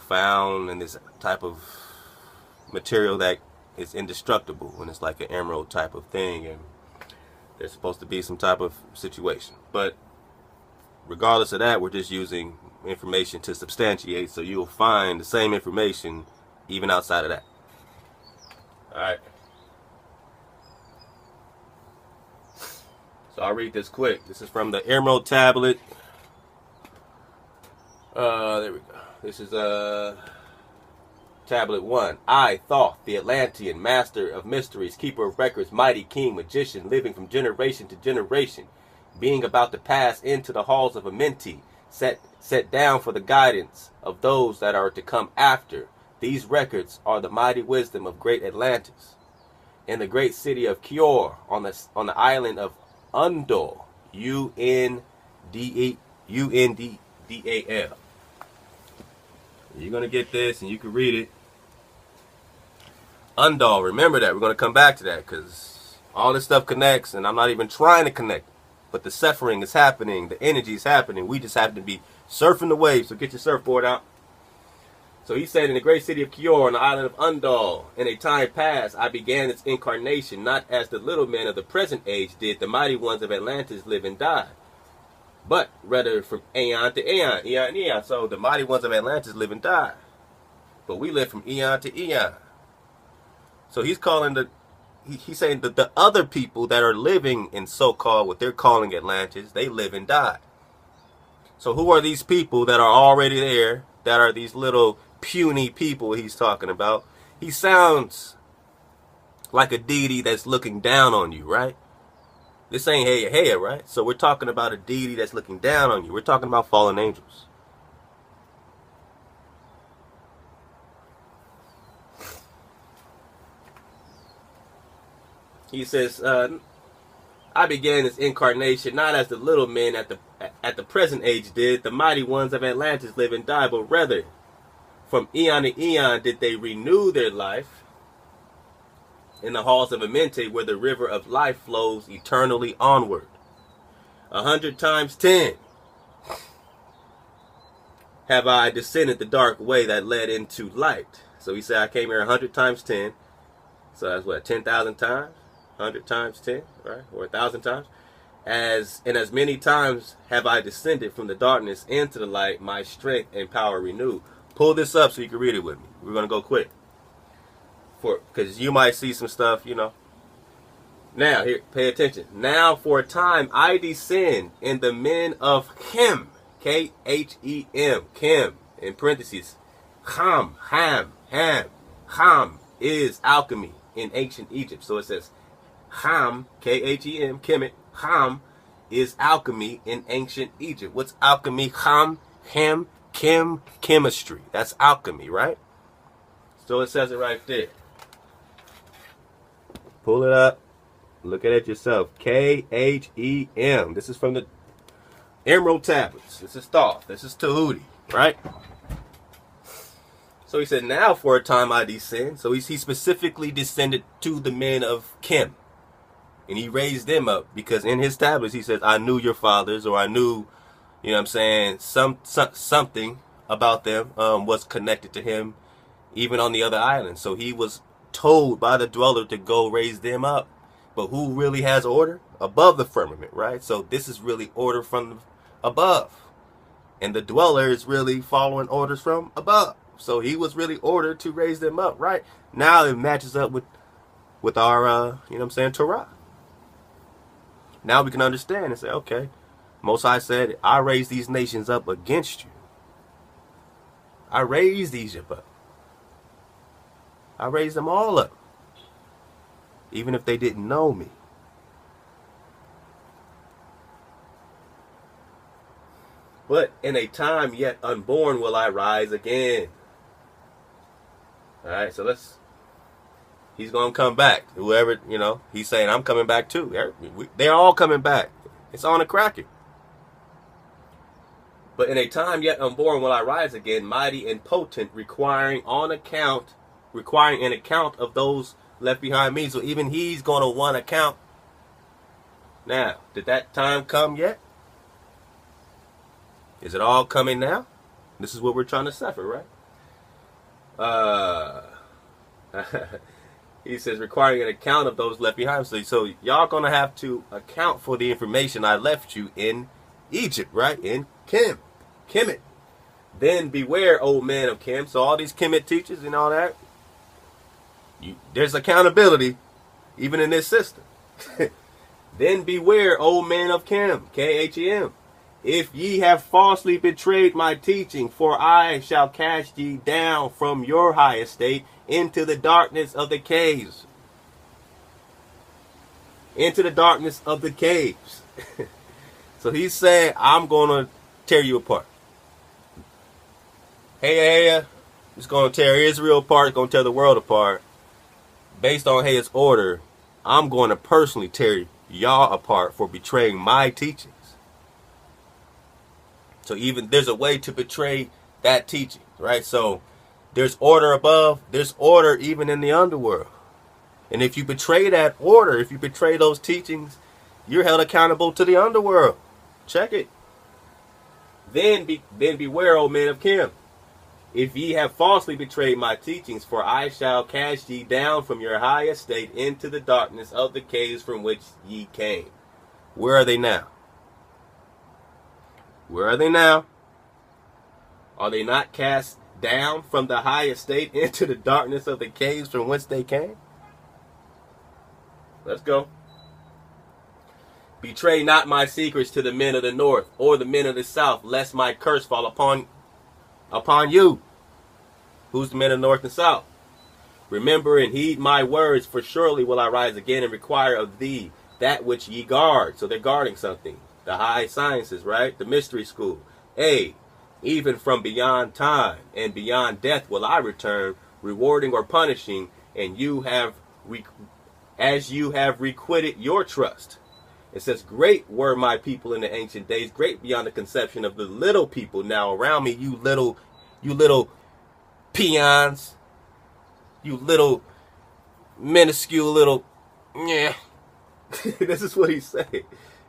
found in this type of material that is indestructible, and it's like an emerald type of thing, and there's supposed to be some type of situation. But regardless of that, we're just using information to substantiate, so you'll find the same information even outside of that. All right. So I'll read this quick. This is from the Emerald Tablet. There we go. This is Tablet 1. I, Thoth, the Atlantean, master of mysteries, keeper of records, mighty king, magician, living from generation to generation, being about to pass into the halls of Amenti, set down for the guidance of those that are to come after. These records are the mighty wisdom of great Atlantis. In the great city of Kior, on the island of Undal, Undal. You're going to get this and you can read it. Undal, remember that. We're going to come back to that because all this stuff connects, and I'm not even trying to connect. But the suffering is happening. The energy is happening. We just happen to be surfing the waves. So get your surfboard out. So he said, in the great city of Kior, on the island of Undal, in a time past, I began its incarnation, not as the little men of the present age did, the mighty ones of Atlantis live and die, but rather from aeon to aeon, eon to eon. So the mighty ones of Atlantis live and die, but we live from eon to eon. So he's calling he's saying that the other people that are living in so-called what they're calling Atlantis, they live and die. So who are these people that are already there, that are these little puny people he's talking about? He sounds like a deity that's looking down on you, right? This ain't hey, right? So we're talking about a deity that's looking down on you. We're talking about fallen angels. He says, I began this incarnation not as the little men at the present age did, the mighty ones of Atlantis live and die, but rather from eon to eon did they renew their life in the halls of Amenti, where the river of life flows eternally onward. 100 times 10 have I descended the dark way that led into light. So he said, I came here 100 times 10. So that's what, 10,000 times? 100 times 10, right? Or 1,000 times. As many times have I descended from the darkness into the light, my strength and power renewed. Pull this up so you can read it with me. We're going to go quick. Because you might see some stuff, Now, here, pay attention. Now, for a time, I descend in the men of Chem, K-H-E-M, Chem, in parentheses. Ham is alchemy in ancient Egypt. So it says, Ham, K-H-E-M, Kemet, Ham is alchemy in ancient Egypt. What's alchemy? Ham, chemistry. That's alchemy, right? So it says it right there. Pull it up. Look at it yourself. K-H-E-M. This is from the Emerald Tablets. This is Thoth. This is Tahuti, right? So he said, now for a time I descend. So he specifically descended to the men of Chem. And he raised them up because in his tablets he says, I knew your fathers, or I knew, something about them was connected to him even on the other islands. So he was told by the dweller to go raise them up. But who really has order? Above the firmament, right? So this is really order from above. And the dweller is really following orders from above. So he was really ordered to raise them up, right? Now it matches up with our, Torah. Now we can understand and say, okay, Most High said, I raised these nations up against you. I raised Egypt up. I raised them all up. Even if they didn't know me. But in a time yet unborn will I rise again. Alright, so let's He's going to come back. Whoever, you know, he's saying, I'm coming back too. They're all coming back. It's on a cracking. But in a time yet unborn will I rise again, mighty and potent, requiring an account of those left behind me. So even he's going to want account. Now, did that time come yet? Is it all coming now? This is what we're trying to suffer, right? He says, requiring an account of those left behind. So y'all going to have to account for the information I left you in Egypt, right? In Kemet. Then beware, old man of Kim. So all these Kemet teachers and all that, there's accountability even in this system. Then beware, old man of Kim, Khem. If ye have falsely betrayed my teaching, for I shall cast ye down from your high estate into the darkness of the caves. Into the darkness of the caves. So he's saying, I'm going to tear you apart. Hey, it's going to tear Israel apart. It's going to tear the world apart. Based on his order, I'm going to personally tear y'all apart for betraying my teachings. So even there's a way to betray that teaching, right? So there's order above, there's order even in the underworld. And if you betray that order, if you betray those teachings, you're held accountable to the underworld. Check it. Then beware, O men of Kim. If ye have falsely betrayed my teachings, for I shall cast ye down from your high estate into the darkness of the caves from which ye came. Where are they now? Where are they now? Are they not cast down from the high estate into the darkness of the caves from whence they came? Let's go. Betray not my secrets to the men of the north or the men of the south, lest my curse fall upon you. Who's the men of the north and south? Remember and heed my words, for surely will I rise again and require of thee that which ye guard. So they're guarding something. The high sciences, right? The mystery school. Even from beyond time and beyond death will I return, rewarding or punishing, and as you have requited your trust. It says, great were my people in the ancient days, great beyond the conception of the little people now around me, you little peons, you little minuscule little, yeah. This is what he's saying.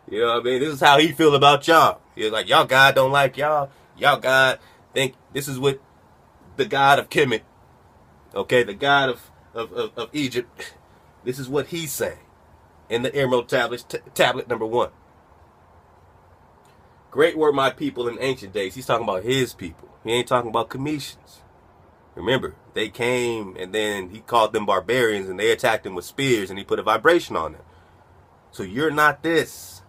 You know what I mean? This is how he feel about y'all. He's like, y'all God don't like y'all. Y'all God think this is what the God of Kemet, okay, the God of Egypt, this is what he's saying in the Emerald Tablets, tablet number 1. Great were my people in ancient days. He's talking about his people. He ain't talking about Cometians. Remember, they came and then he called them barbarians and they attacked them with spears and he put a vibration on them. So you're not this.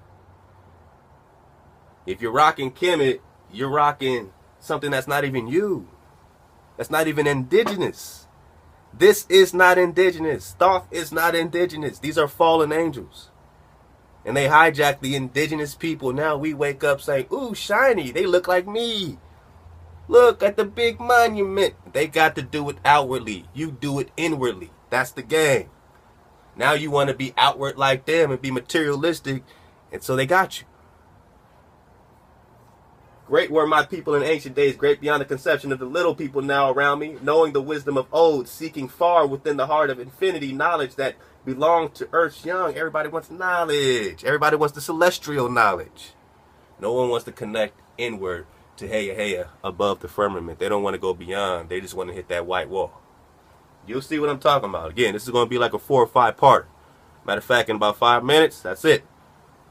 If you're rocking Kemet, you're rocking something that's not even you. That's not even indigenous. This is not indigenous. Thoth is not indigenous. These are fallen angels. And they hijack the indigenous people. Now we wake up saying, ooh, shiny. They look like me. Look at the big monument. They got to do it outwardly. You do it inwardly. That's the game. Now you want to be outward like them and be materialistic. And so they got you. Great were my people in ancient days, great beyond the conception of the little people now around me, knowing the wisdom of old, seeking far within the heart of infinity knowledge that belonged to earth's young. Everybody wants knowledge. Everybody wants the celestial knowledge. No one wants to connect inward to Heya above the firmament. They don't want to go beyond. They just want to hit that white wall. You'll see what I'm talking about. Again, this is going to be like a 4 or 5 part. Matter of fact, in about 5 minutes, that's it.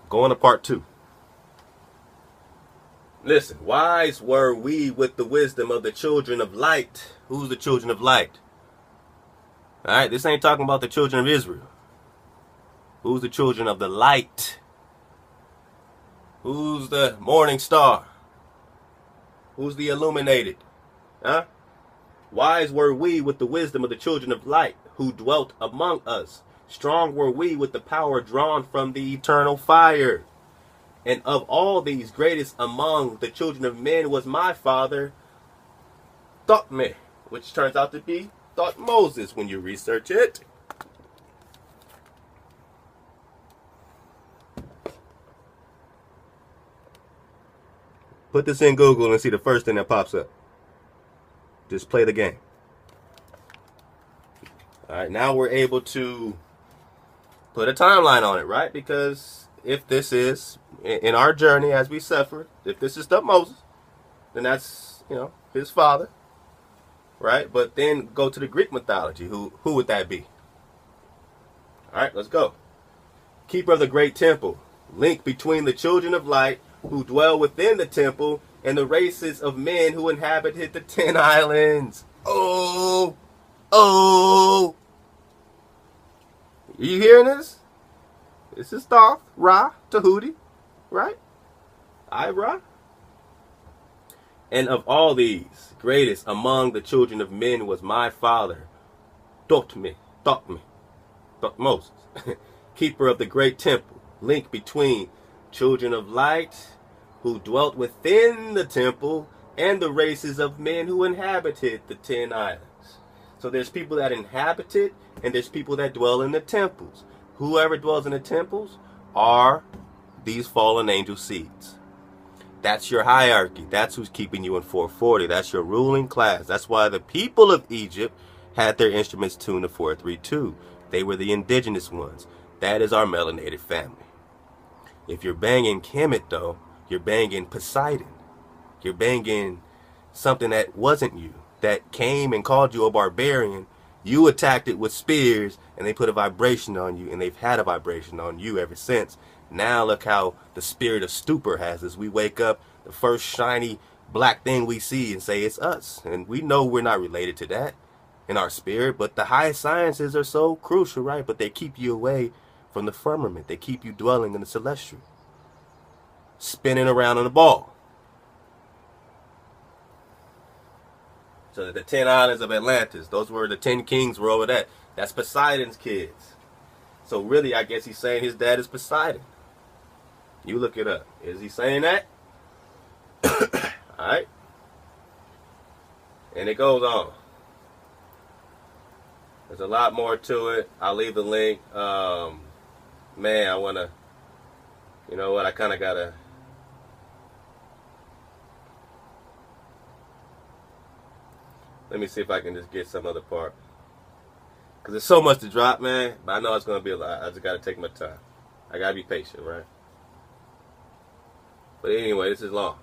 Going to part 2. Listen, wise were we with the wisdom of the children of light. Who's the children of light? All right, this ain't talking about the children of Israel. Who's the children of the light? Who's the morning star? Who's the illuminated? Huh? Wise were we with the wisdom of the children of light, who dwelt among us. Strong were we with the power drawn from the eternal fire. And of all these, greatest among the children of men was my father, Thoth, which turns out to be Thoth Moses when you research it. Put this in Google and see the first thing that pops up. Just play the game. All right, now we're able to put a timeline on it, right? Because if this is, in our journey as we suffer, if this is the Moses, then that's, his father, right? But then go to the Greek mythology. Who would that be? All right, let's go. Keeper of the great temple, link between the children of light who dwell within the temple and the races of men who inhabited the 10 islands. Oh. Are you hearing this? This is Thoth, Ra, Tahuti, right? Ra. And of all these, greatest among the children of men was my father, Thoth, Moses, keeper of the great temple, link between children of light who dwelt within the temple and the races of men who inhabited the 10 islands. So there's people that inhabit it, and there's people that dwell in the temples. Whoever dwells in the temples are these fallen angel seeds. That's your hierarchy. That's who's keeping you in 440. That's your ruling class. That's why the people of Egypt had their instruments tuned to 432. They were the indigenous ones. That is our melanated family. If you're banging Kemet, though, you're banging Poseidon. You're banging something that wasn't you, that came and called you a barbarian. You attacked it with spears, and they put a vibration on you, and they've had a vibration on you ever since. Now look how the spirit of stupor has us. We wake up, the first shiny black thing we see and say it's us. And we know we're not related to that in our spirit, but the high sciences are so crucial, right? But they keep you away from the firmament. They keep you dwelling in the celestial, spinning around on a ball. So the 10 islands of Atlantis, those were the 10 kings were over that. That's Poseidon's kids. So really, I guess he's saying his dad is Poseidon. You look it up. Is he saying that? Alright. And it goes on. There's a lot more to it. I'll leave the link. Man, I want to... You know what? I kind of got to... Let me see if I can just get some other part. Because there's so much to drop, man. But I know it's going to be a lot. I just got to take my time. I got to be patient, right? But anyway, this is long.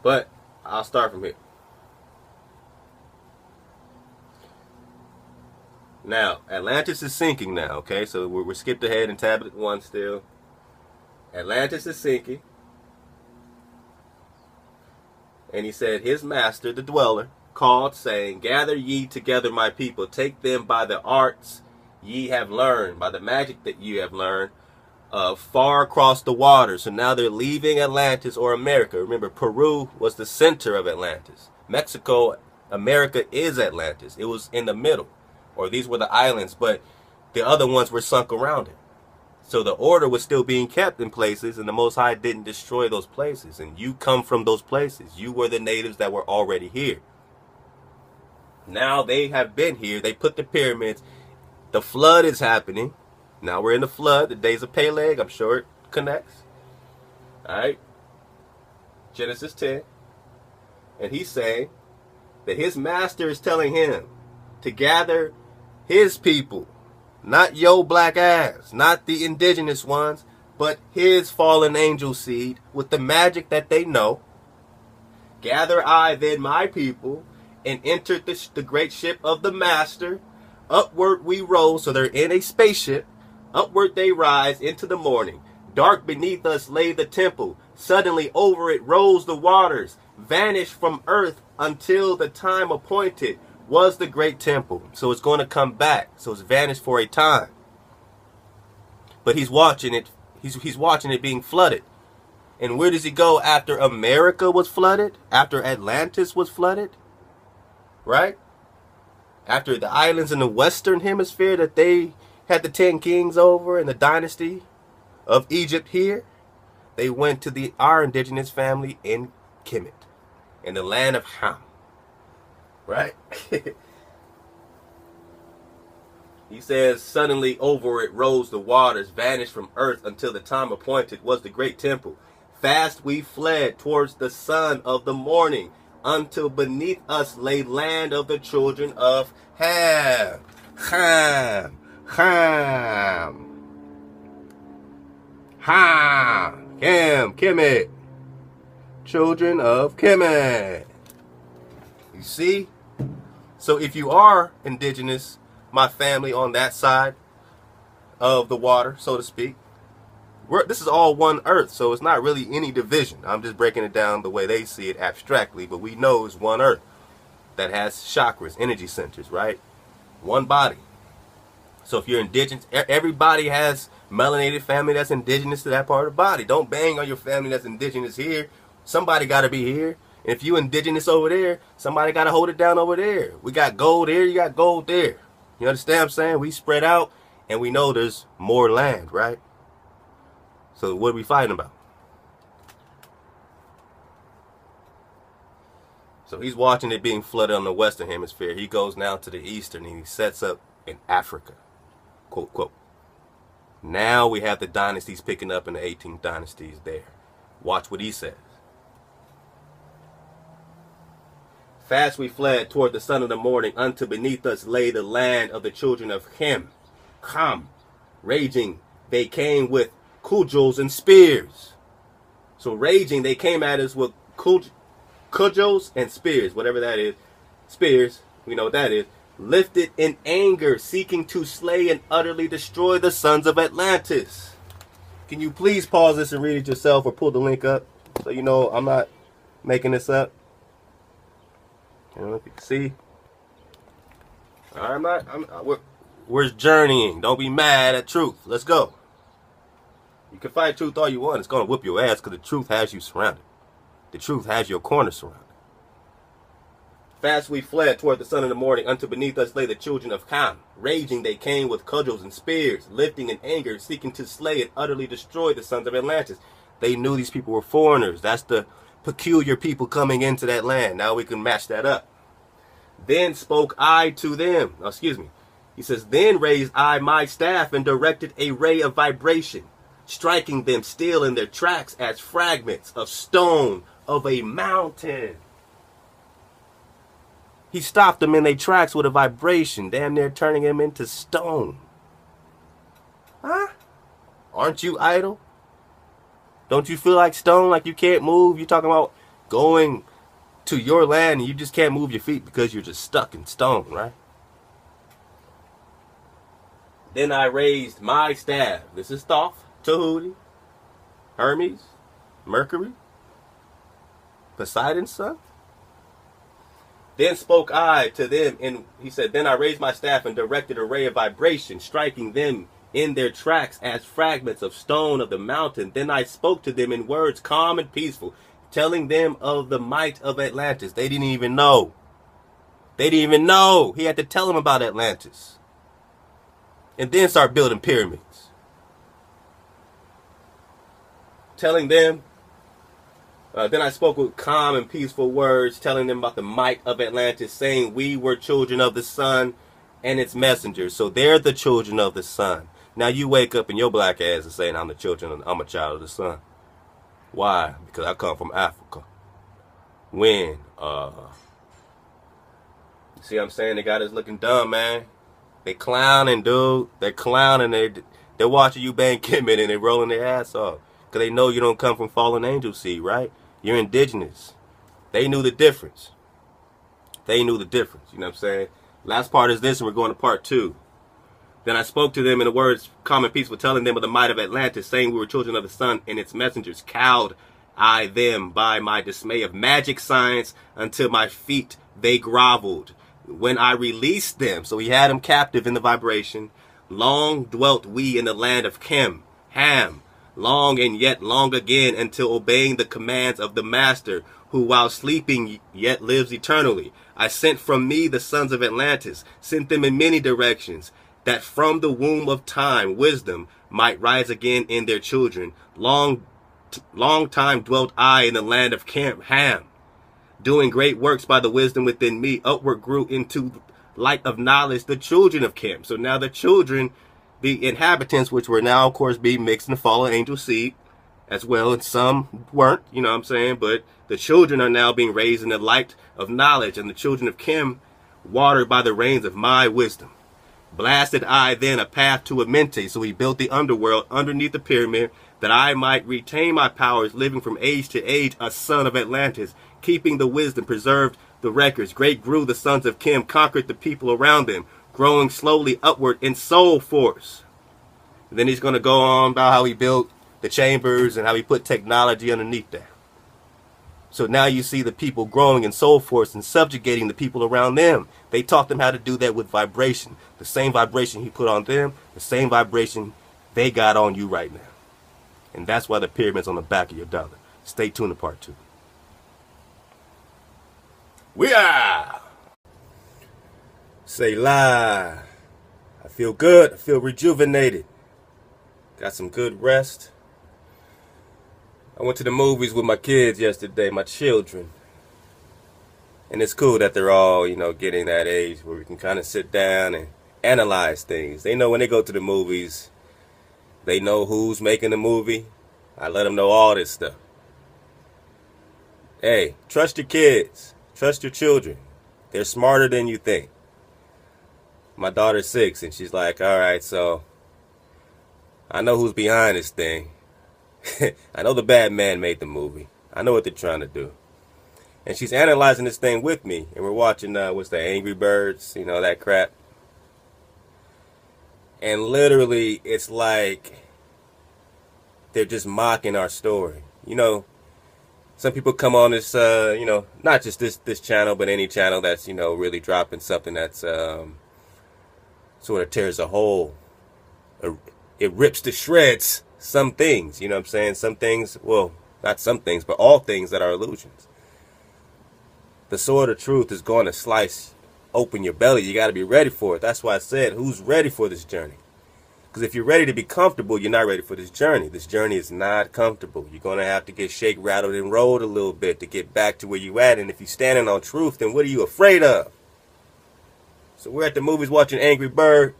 But I'll start from here. Now, Atlantis is sinking now, okay? So we're skipped ahead in tablet 1 still. Atlantis is sinking. And he said, his master, the dweller, called, saying, gather ye together my people, take them by the arts ye have learned, by the magic that you have learned, far across the water. So now they're leaving Atlantis or America. Remember, Peru was the center of Atlantis. Mexico, America is Atlantis. It was in the middle. Or these were the islands, but the other ones were sunk around it. So the order was still being kept in places, and the Most High didn't destroy those places. And you come from those places. You were the natives that were already here. Now they have been here. They put the pyramids. The flood is happening. Now we're in the flood, the days of Peleg. I'm sure it connects. All right. Genesis 10. And he's saying that his master is telling him to gather his people. Not yo black ass, not the indigenous ones, but his fallen angel seed with the magic that they know. Gather I then my people and enter the great ship of the master. Upward we roll, so they're in a spaceship. Upward they rise into the morning. Dark beneath us lay the temple. Suddenly over it rose the waters. Vanished from earth until the time appointed was the great temple. So it's going to come back. So it's vanished for a time. But he's watching it. He's watching it being flooded. And where does he go after America was flooded? After Atlantis was flooded? Right? After the islands in the western hemisphere that they had the 10 kings over and the dynasty of Egypt here, they went to our indigenous family in Kemet, in the land of Ham. Right? He says, suddenly over it rose the waters, vanished from earth until the time appointed was the great temple. Fast we fled towards the sun of the morning, until beneath us lay land of the children of Ham. Ham. Ham. Ham. Kemet. Children of Kemet. You see? So if you are indigenous, my family on that side of the water, so to speak, this is all one earth, so it's not really any division. I'm just breaking it down the way they see it abstractly, but we know it's one earth that has chakras, energy centers, right? One body. So if you're indigenous, everybody has melanated family that's indigenous to that part of the body. Don't bang on your family that's indigenous here. Somebody got to be here. And if you indigenous over there, somebody got to hold it down over there. We got gold here, you got gold there. You understand what I'm saying? We spread out, and we know there's more land, right? So what are we fighting about? So he's watching it being flooded on the western hemisphere. He goes now to the eastern, and he sets up in Africa. Quote, quote. Now we have the dynasties picking up in the 18th dynasties there. Watch what he says. Fast we fled toward the sun of the morning, until beneath us lay the land of the children of Ham. Raging, they came with cudgels and spears. So raging, they came at us with cudgels and spears, whatever that is. Spears, we know what that is. Lifted in anger, seeking to slay and utterly destroy the sons of Atlantis. Can you please pause this and read it yourself, or pull the link up so you know I'm not making this up? I don't know if you can see. We're journeying. Don't be mad at truth. Let's go. You can fight truth all you want. It's going to whoop your ass because the truth has you surrounded. The truth has your corner surrounded. Fast we fled toward the sun of the morning, until beneath us lay the children of Ham. Raging they came with cudgels and spears, lifting in anger, seeking to slay and utterly destroy the sons of Atlantis. They knew these people were foreigners. That's the peculiar people coming into that land. Now we can match that up. Then spoke I to them. He says, then raised I my staff and directed a ray of vibration, striking them still in their tracks as fragments of stone of a mountain. He stopped them in their tracks with a vibration, damn near turning them into stone. Huh? Aren't you idle? Don't you feel like stone, like you can't move? You're talking about going to your land and you just can't move your feet because you're just stuck in stone, right? Then I raised my staff. This is Thoth, Tahuti, Hermes, Mercury, Poseidon's son. Then spoke I to them, and he said, then I raised my staff and directed a ray of vibration, striking them in their tracks as fragments of stone of the mountain. Then I spoke to them in words calm and peaceful, telling them of the might of Atlantis. They didn't even know. They didn't even know. He had to tell them about Atlantis. And then start building pyramids. Telling them, then I spoke with calm and peaceful words, telling them about the might of Atlantis, saying we were children of the sun and its messengers. So they're the children of the sun. Now you wake up in your black ass and saying I'm a child of the sun. Why? Because I come from Africa. When? You see what I'm saying? They got us looking dumb, man. They clowning, dude. They're clowning. They're watching you bang Kemet and they're rolling their ass off. Because they know you don't come from fallen angel seed, right? You're indigenous. They knew the difference. They knew the difference. You know what I'm saying? Last part is this, and we're going to part 2. Then I spoke to them in the words calm and peaceful, telling them of the might of Atlantis, saying we were children of the sun and its messengers. Cowed I them by my dismay of magic science, until my feet they groveled. When I released them, so he had them captive in the vibration, long dwelt we in the land of Ham, long and yet long again, until obeying the commands of the master, who while sleeping yet lives eternally. I sent from me the sons of Atlantis, sent them in many directions, that from the womb of time wisdom might rise again in their children. Long time dwelt I in the land of Ham, doing great works by the wisdom within me. Upward grew into light of knowledge the children of Ham. So now the children, the inhabitants, which were now, of course, being mixed in the fallen angel seed, as well, and some weren't, you know what I'm saying? But the children are now being raised in the light of knowledge, and the children of Kim watered by the rains of my wisdom. Blasted I then a path to Amenti, so he built the underworld underneath the pyramid, that I might retain my powers, living from age to age, a son of Atlantis, keeping the wisdom, preserved the records. Great grew the sons of Kim, conquered the people around them, growing slowly upward in soul force. And then he's going to go on about how he built the chambers and how he put technology underneath there. So now you see the people growing in soul force and subjugating the people around them. They taught them how to do that with vibration. The same vibration he put on them, the same vibration they got on you right now. And that's why the pyramid's on the back of your dollar. Stay tuned to part 2. We are. Say la. I feel good. I feel rejuvenated. Got some good rest. I went to the movies with my kids yesterday, my children. And it's cool that they're all, you know, getting that age where we can kind of sit down and analyze things. They know when they go to the movies, they know who's making the movie. I let them know all this stuff. Hey, trust your kids. Trust your children. They're smarter than you think. My daughter's 6, and she's like, all right, so I know who's behind this thing. I know the bad man made the movie. I know what they're trying to do. And she's analyzing this thing with me. And we're watching, what's that, Angry Birds, you know, that crap. And literally, it's like they're just mocking our story. You know, some people come on this, you know, not just this channel, but any channel that's, you know, really dropping something that's sort of tears a hole. It rips to shreds some things, you know what I'm saying? Some things, well, not some things, but all things that are illusions. The sword of truth is going to slice open your belly. You got to be ready for it. That's why I said, who's ready for this journey? Because if you're ready to be comfortable, you're not ready for this journey. This journey is not comfortable. You're going to have to get shake, rattled, and rolled a little bit to get back to where you at. And if you're standing on truth, then what are you afraid of? So we're at the movies watching Angry Bird.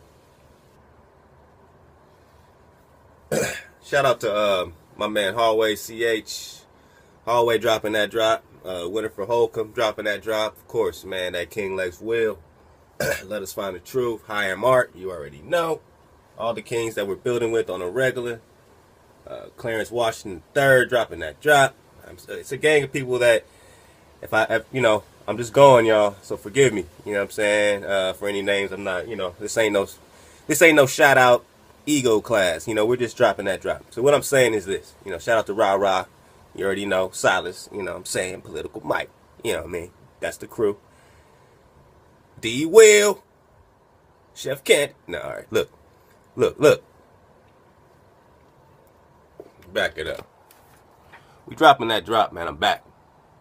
Shout out to my man Hallway CH. Hallway dropping that drop. Winifred Holcomb dropping that drop. Of course, man, that King Lex Will. Let us find the truth. Higher Mart, you already know. All the kings that we're building with on a regular. Clarence Washington III dropping that drop. It's a gang of people that, if you know, I'm just going, y'all. So forgive me. You know what I'm saying? For any names, I'm not. You know, this ain't no shout out ego class. You know, we're just dropping that drop. So what I'm saying is this. You know, shout out to Rah Rah. You already know Silas. You know what I'm saying? Political Mike. You know what I mean? That's the crew. D Will. Chef Kent. No, all right. Look. Back it up. We dropping that drop, man. I'm back.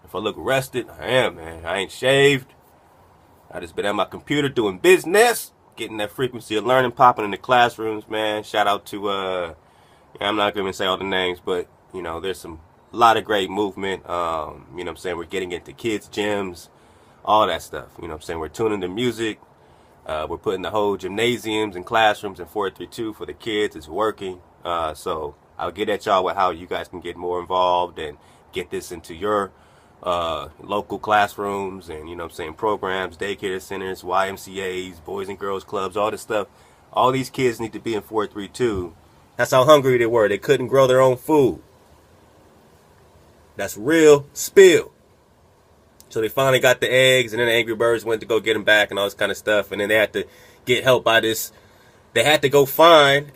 If I look rested, I am, man. I ain't shaved. I just been at my computer doing business, getting that frequency of learning popping in the classrooms, man. Shout out to, yeah, I'm not going to say all the names, but, you know, there's a lot of great movement. You know what I'm saying? We're getting into kids' gyms, all that stuff. You know what I'm saying? We're tuning to music. We're putting the whole gymnasiums and classrooms in 432 for the kids. It's working. So I'll get at y'all with how you guys can get more involved and get this into your local classrooms and, you know what I'm saying, programs, daycare centers, YMCAs, Boys and Girls Clubs, all this stuff. All these kids need to be in 432. That's how hungry they were. They couldn't grow their own food. That's real spill. So they finally got the eggs, and then the Angry Birds went to go get them back and all this kind of stuff. And then they had to get help by this. They had to go find.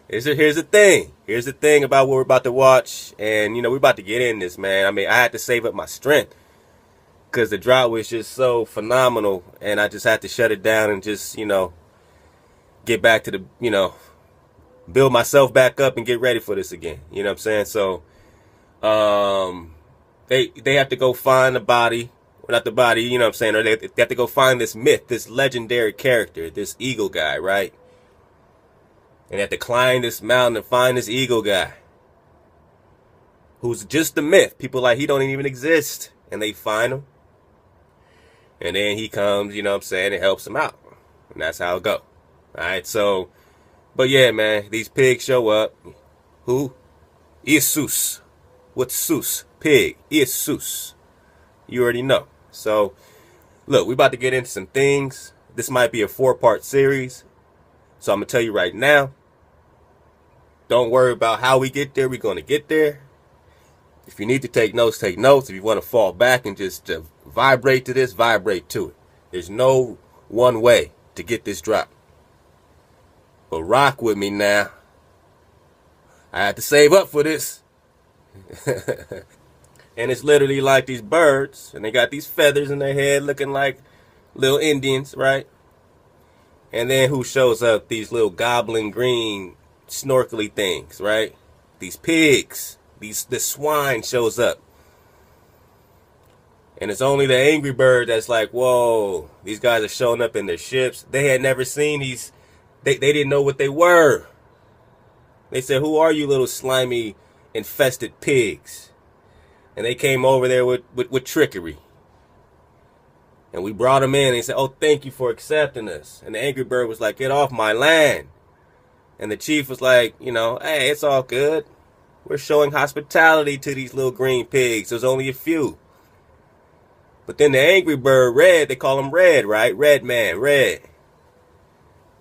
Here's the thing. Here's the thing about what we're about to watch. And, you know, we're about to get in this, man. I mean, I had to save up my strength because the drought was just so phenomenal. And I just had to shut it down and just, you know, get back to the, you know, build myself back up and get ready for this again. You know what I'm saying? So, they have to go find the body, or not the body, you know what I'm saying, or they have to go find this myth, this legendary character, this eagle guy, right? And they have to climb this mountain and find this eagle guy, who's just a myth. People like, he don't even exist. And they find him. And then he comes, you know what I'm saying, and helps them out. And that's how it go. Alright, so, but yeah, man, these pigs show up. Who? Jesus. What's Sus? Pig. Jesus. You already know. So, look, we about to get into some things. This might be a 4-part series. So I'm going to tell you right now. Don't worry about how we get there. We're going to get there. If you need to take notes, take notes. If you want to fall back and just vibrate to this, vibrate to it. There's no one way to get this drop. But rock with me now. I had to save up for this. And it's literally like these birds, and they got these feathers in their head looking like little Indians, right? And then who shows up? These little goblin green snorkely things, right? These pigs, this swine shows up. And it's only the angry bird that's like, whoa, these guys are showing up in their ships. They had never seen these, they didn't know what they were. They said, who are you little slimy, infested pigs? And they came over there with trickery. And we brought them in and he said, oh, thank you for accepting us. And the angry bird was like, get off my land. And the chief was like, you know, hey, it's all good. We're showing hospitality to these little green pigs. There's only a few. But then the angry bird, Red, they call him Red, right? Red man, Red.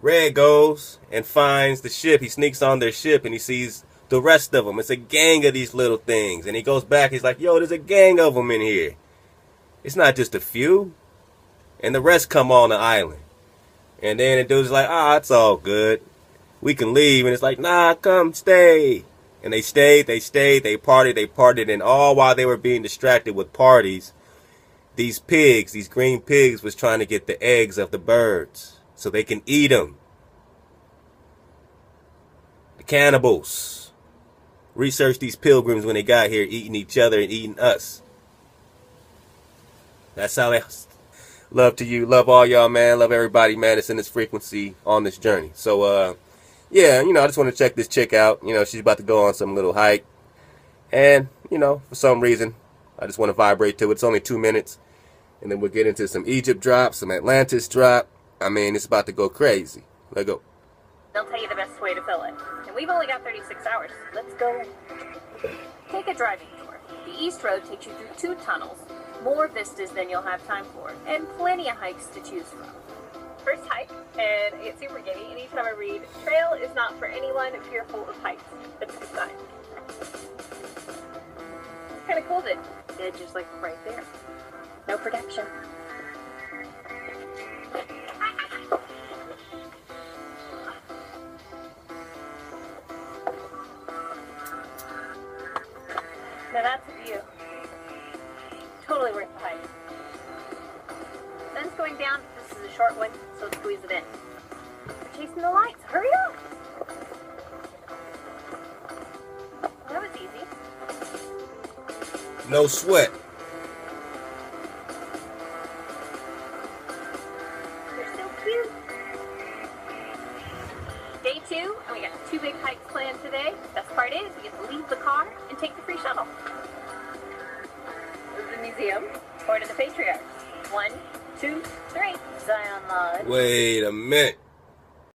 Red goes and finds the ship. He sneaks on their ship and he sees the rest of them. It's a gang of these little things. And he goes back. He's like, yo, there's a gang of them in here. It's not just a few. And the rest come on the island. And then the dude's like, it's all good. We can leave. And it's like, nah, come stay. And they stayed, they partied. And all while they were being distracted with parties, these pigs, these green pigs, was trying to get the eggs of the birds so they can eat them. The cannibals. Research these pilgrims when they got here, eating each other and eating us. That's how they love to you. Love all y'all, man. Love everybody, man. That's in this frequency on this journey. So, yeah, you know, I just want to check this chick out. You know, she's about to go on some little hike. And, you know, for some reason, I just want to vibrate to it. It's only 2 minutes. And then we'll get into some Egypt drop, some Atlantis drop. I mean, it's about to go crazy. Let's go. They'll tell you the best way to fill it. And we've only got 36 hours. Let's go. Take a driving tour. The East Road takes you through 2 tunnels, more vistas than you'll have time for, and plenty of hikes to choose from. First hike, and I get super giddy anytime I read, trail is not for anyone fearful of heights. That's a good sign. It's kind of cool that the edge is like right there. No protection. Now that's a view. Totally worth the hike. Sun's going down. This is a short one, so let's squeeze it in. We're chasing the lights. Hurry up! Well, that was easy. No sweat. They're so cute. Day 2, and we got 2 big hikes planned today. Best part is we get to leave the car and take the free shuttle. The museum or to the patriarch. 1, 2, 3. Zion Lodge. Wait a minute.